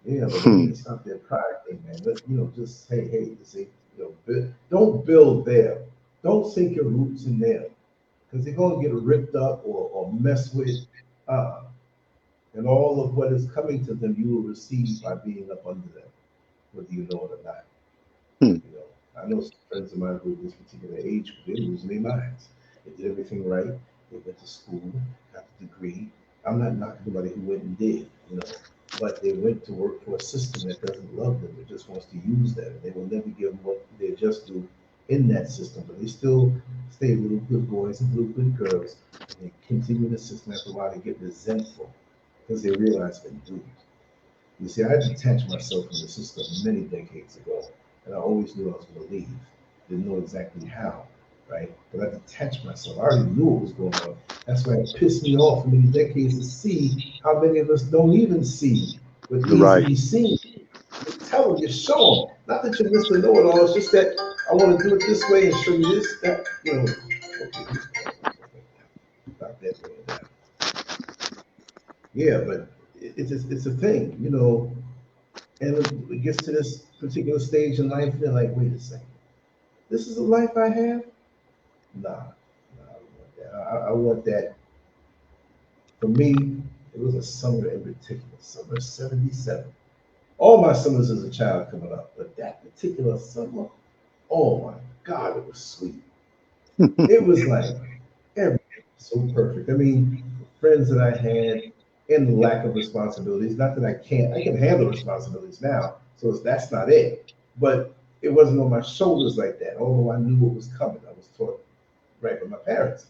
Yeah, but it's not their pride thing, man. But just hey, don't build there. Don't sink your roots in there, because they're gonna get ripped up or messed with. And all of what is coming to them, you will receive by being up under them, whether you know it or not. I know some friends of mine who are this particular age, they're losing their minds. They did everything right. They went to school, got the degree. I'm not knocking anybody who went and did, but they went to work for a system that doesn't love them. It just wants to use them. They will never give them what they just do in that system, but they still stay little good boys and little good girls. And they continue the system. After a while, they get resentful. because they realize they do. You see, I detached myself from the system many decades ago, and I always knew I was going to leave. Didn't know exactly how, right? But I detached myself. I already knew what was going on. That's why it pissed me off for many decades to see how many of us don't even see what needs to Right. be seen. You tell them, you show them. Not that you're Mr. Know-it-all, it's just that I want to do it this way and show you this, that, okay, stop that, doing that. Yeah, but it's a thing, and it gets to this particular stage in life, they're like, wait a second, this is the life I have? Nah, I don't want that. I want that. For me, it was a summer in particular, summer '77. All my summers as a child coming up, but that particular summer, oh my God, it was sweet. It was like everything was so perfect. I mean, the friends that I had and the lack of responsibilities. Not that I can handle responsibilities now, so that's not it. But it wasn't on my shoulders like that. Although I knew what was coming, I was taught right by my parents.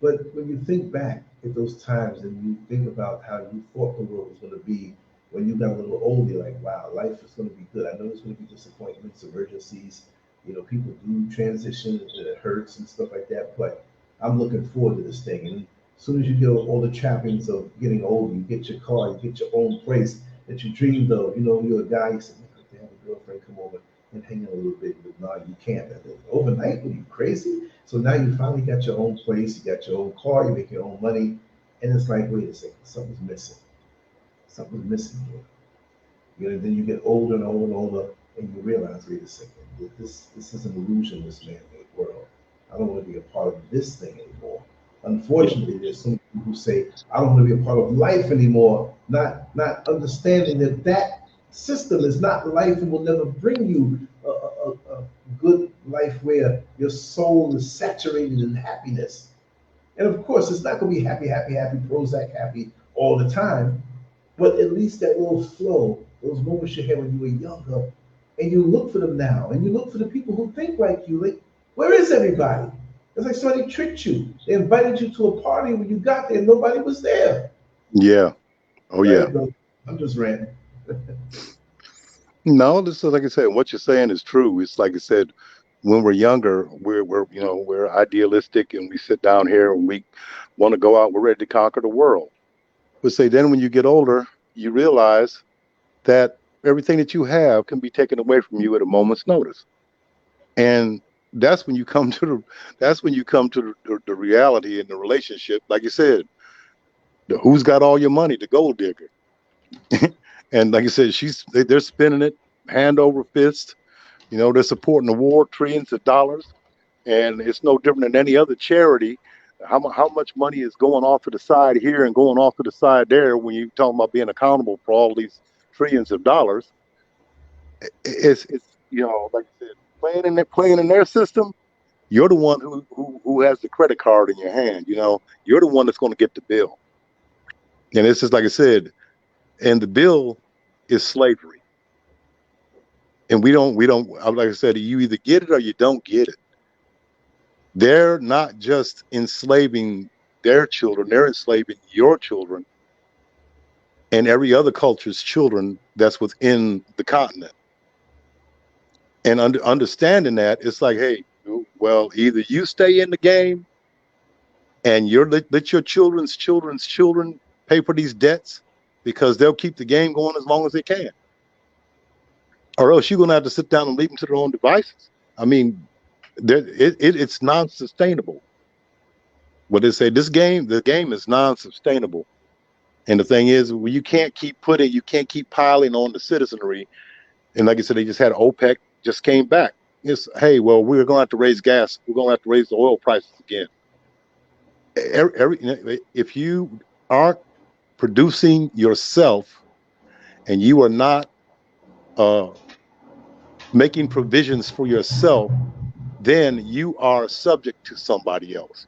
But when you think back at those times and you think about how you thought the world was going to be when you got a little older, you're like, wow, life is going to be good. I know there's going to be disappointments, emergencies. People do transition and it hurts and stuff like that. But I'm looking forward to this thing. And as soon as you get all the trappings of getting older, you get your car, you get your own place that you dreamed of. You're a guy, you said, man, I could have a girlfriend come over and hang out a little bit. But no, you can't. Overnight, are you crazy? So now you finally got your own place, you got your own car, you make your own money, and it's like, wait a second, something's missing. Something's missing here. Then you get older and older and older, and you realize, wait a second, this is an illusion, this man-made world. I don't want to be a part of this thing anymore. Unfortunately, there's some people who say, I don't want to be a part of life anymore, not understanding that system is not life and will never bring you a good life where your soul is saturated in happiness. And of course, it's not going to be happy, happy, happy, Prozac happy all the time, but at least that little flow, those moments you had when you were younger, and you look for them now, and you look for the people who think like you. Like, where is everybody? It's like somebody tricked you. They invited you to a party when you got there, nobody was there. Yeah. Oh, Go yeah. ahead, bro. I'm just ranting. No, this is like I said, what you're saying is true. It's like I said, when we're younger, we're idealistic and we sit down here and we want to go out, we're ready to conquer the world. But say then when you get older, you realize that everything that you have can be taken away from you at a moment's notice. And that's when you come to the reality in the relationship. Like you said, who's got all your money? The gold digger. And like I said, they're spending it hand over fist. They're supporting the war, trillions of dollars, and it's no different than any other charity. How much money is going off to the side here and going off to the side there when you talking about being accountable for all these trillions of dollars? It's like I said, playing in their system. You're the one who has the credit card in your hand. You're the one that's going to get the bill, and it's just like I said, and the bill is slavery. And we don't, like I said, you either get it or you don't get it. They're not just enslaving their children, they're enslaving your children and every other culture's children that's within the continent. And understanding that, it's like, hey, well, either you stay in the game and let your children's children pay for these debts because they'll keep the game going as long as they can, or else you're going to have to sit down and leave them to their own devices. I mean, it's non-sustainable. What they say, the game is non-sustainable. And the thing is, well, you can't keep piling on the citizenry. And like I said, they just had OPEC just came back. It's, hey, well, we're going to have to raise gas. We're going to have to raise the oil prices again. If you aren't producing yourself and you are not making provisions for yourself, then you are subject to somebody else.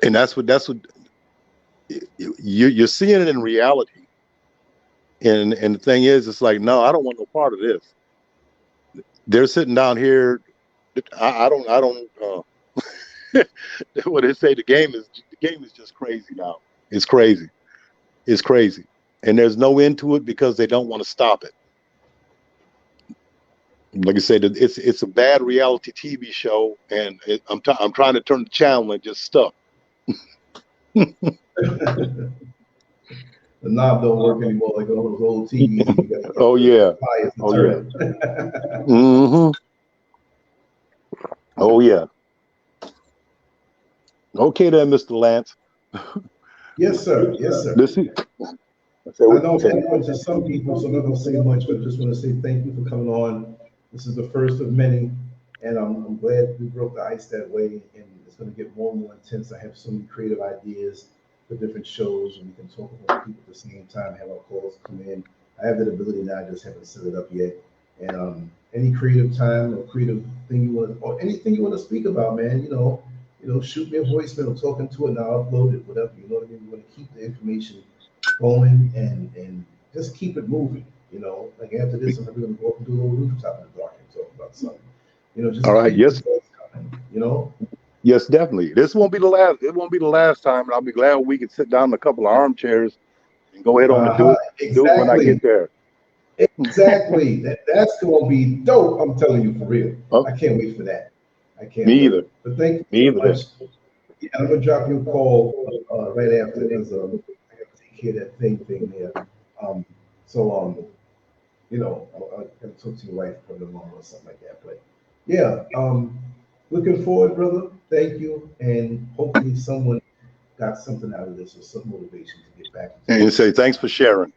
And that's what you're seeing it in reality. And the thing is, it's like, no, I don't want no part of this. They're sitting down here. I don't. What they say, the game is just crazy now. It's crazy. It's crazy. And there's no end to it because they don't want to stop it. Like I said, it's a bad reality TV show, and I'm trying to turn the channel and just stuck. The knob don't work anymore like all those old TVs. You got Oh yeah. Oh yeah. Mm-hmm. Oh yeah. Okay then, Mr. Lance. Yes, sir. Yes, sir. I know I'm going to some people, so I'm not going to say much, but I just want to say thank you for coming on. This is the first of many, and I'm glad we broke the ice that way, and it's going to get more and more intense. I have so many creative ideas for different shows, and we can talk about people at the same time, have our calls come in. I have that ability now, I just haven't set it up yet. And any creative time or creative thing you want, or anything you want to speak about, man, you know, shoot me a voicemail, talking to it, and I'll upload it, whatever. You know what I mean? We want to keep the information going and just keep it moving. You know, like after this, I'm going to go up and do a little rooftop in the dark and talk about something. You know, just all right. Yes. You know. Yes, definitely. This won't be the last. It won't be the last time, and I'll be glad we can sit down in a couple of armchairs and go ahead on and do it. Exactly. Do it when I get there. Exactly. That's going to be dope. I'm telling you for real. Oh. I can't wait for that. I can't. Me either. But thank you so much. Yeah, I'm gonna drop you a call right after because I got to take care of that thing there. You know, I'll talk to your wife for the moment or something like that. But yeah, looking forward, brother. Thank you, and hopefully someone got something out of this or some motivation to get back. And you say thanks for sharing.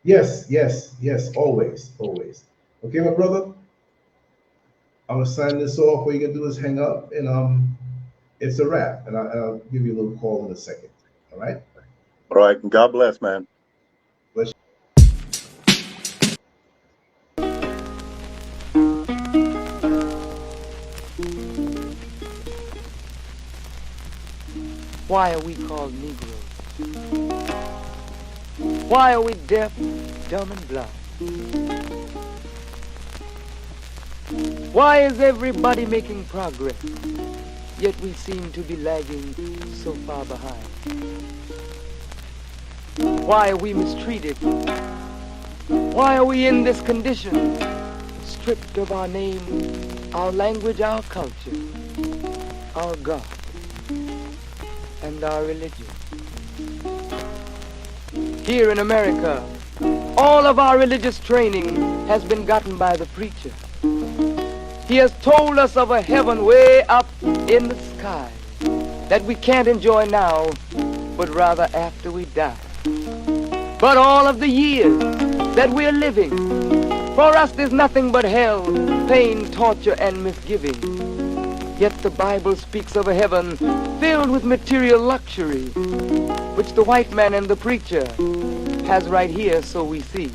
Yes, always. Okay, my brother. I'm gonna sign this off. What you gonna do is hang up, and it's a wrap. And I'll give you a little call in a second. All right. All right. And God bless, man. Bless you. Why are we called Negroes? Why are we deaf, dumb, and blind? Why is everybody making progress, yet we seem to be lagging so far behind? Why are we mistreated? Why are we in this condition, stripped of our name, our language, our culture, our God, and our religion? Here in America, all of our religious training has been gotten by the preacher. He has told us of a heaven way up in the sky that we can't enjoy now, but rather after we die. But all of the years that we're living, for us there's nothing but hell, pain, torture, and misgiving. Yet the Bible speaks of a heaven filled with material luxury, which the white man and the preacher has right here, so we see.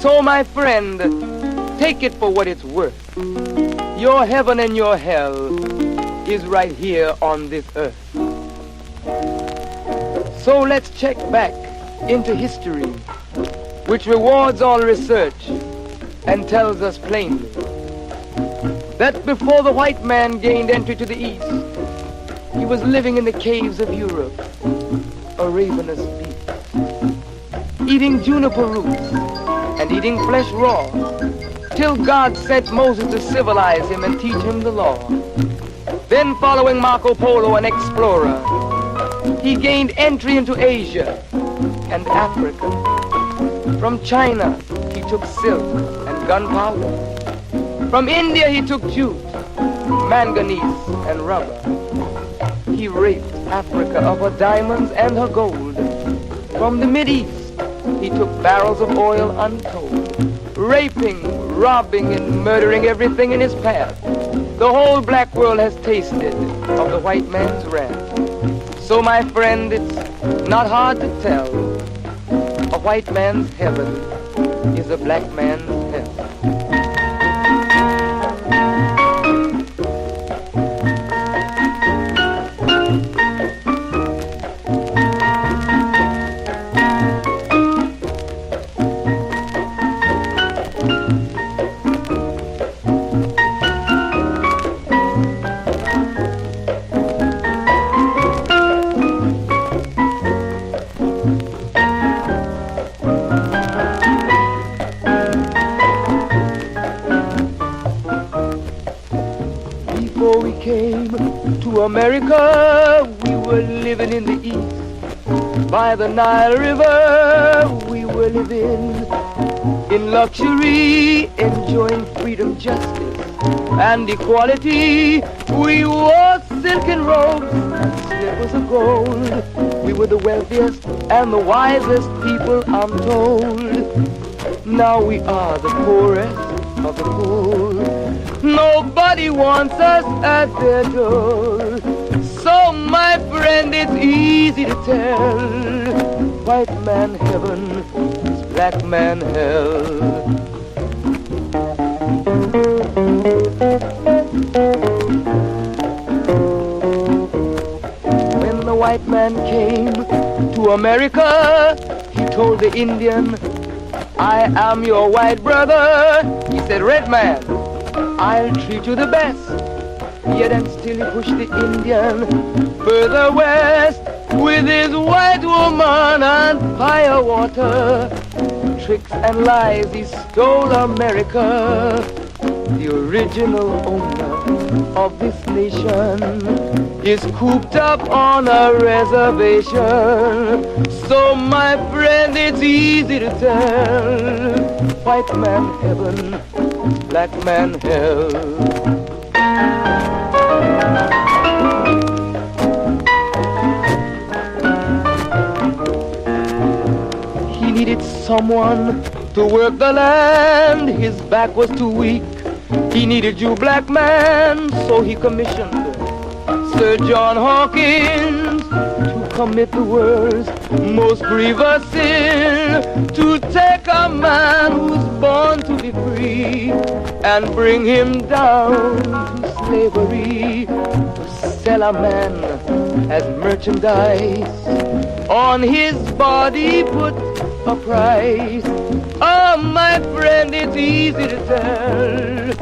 So my friend, take it for what it's worth. Your heaven and your hell is right here on this earth. So let's check back into history, which rewards all research and tells us plainly that before the white man gained entry to the East, he was living in the caves of Europe, a ravenous beast, eating juniper roots and eating flesh raw, till God sent Moses to civilize him and teach him the law. Then following Marco Polo, an explorer, he gained entry into Asia and Africa. From China, he took silk and gunpowder. From India, he took jute, manganese, and rubber. He raped Africa of her diamonds and her gold. From the Mideast, he took barrels of oil untold, raping, robbing, and murdering everything in his path. The whole black world has tasted of the white man's wrath. So, my friend, it's not hard to tell. A white man's heaven is a black man's hell. America, we were living in the east. By the Nile River, we were living in luxury, enjoying freedom, justice, and equality. We wore silken robes and slippers of gold. We were the wealthiest and the wisest people, I'm told. Now we are the poorest of the poor. Nobody wants us at their door. So, my friend, it's easy to tell. White man heaven is black man hell. When the white man came to America, he told the Indian, I am your white brother. He said, red man, I'll treat you the best. Yet and still he pushed the Indian further west with his white woman and fire water. Tricks and lies, he stole America. The original owner of this nation is cooped up on a reservation. So my friend, it's easy to tell. White man heaven, black man hell. He needed someone to work the land. His back was too weak. He needed you, black man, so he commissioned Sir John Hawkins to commit the world's most grievous sin, to take a man who's born to be free and bring him down to slavery, to sell a man as merchandise, on his body put a price. Oh, my friend, it's easy to tell.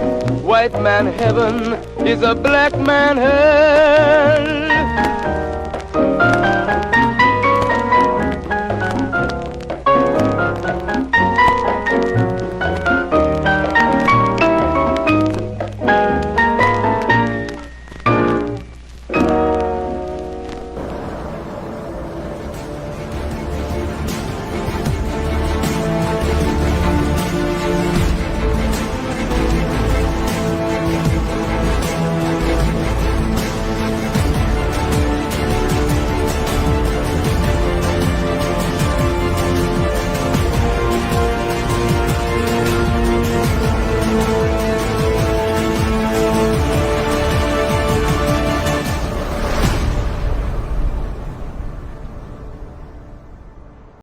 White man heaven is a black man hell.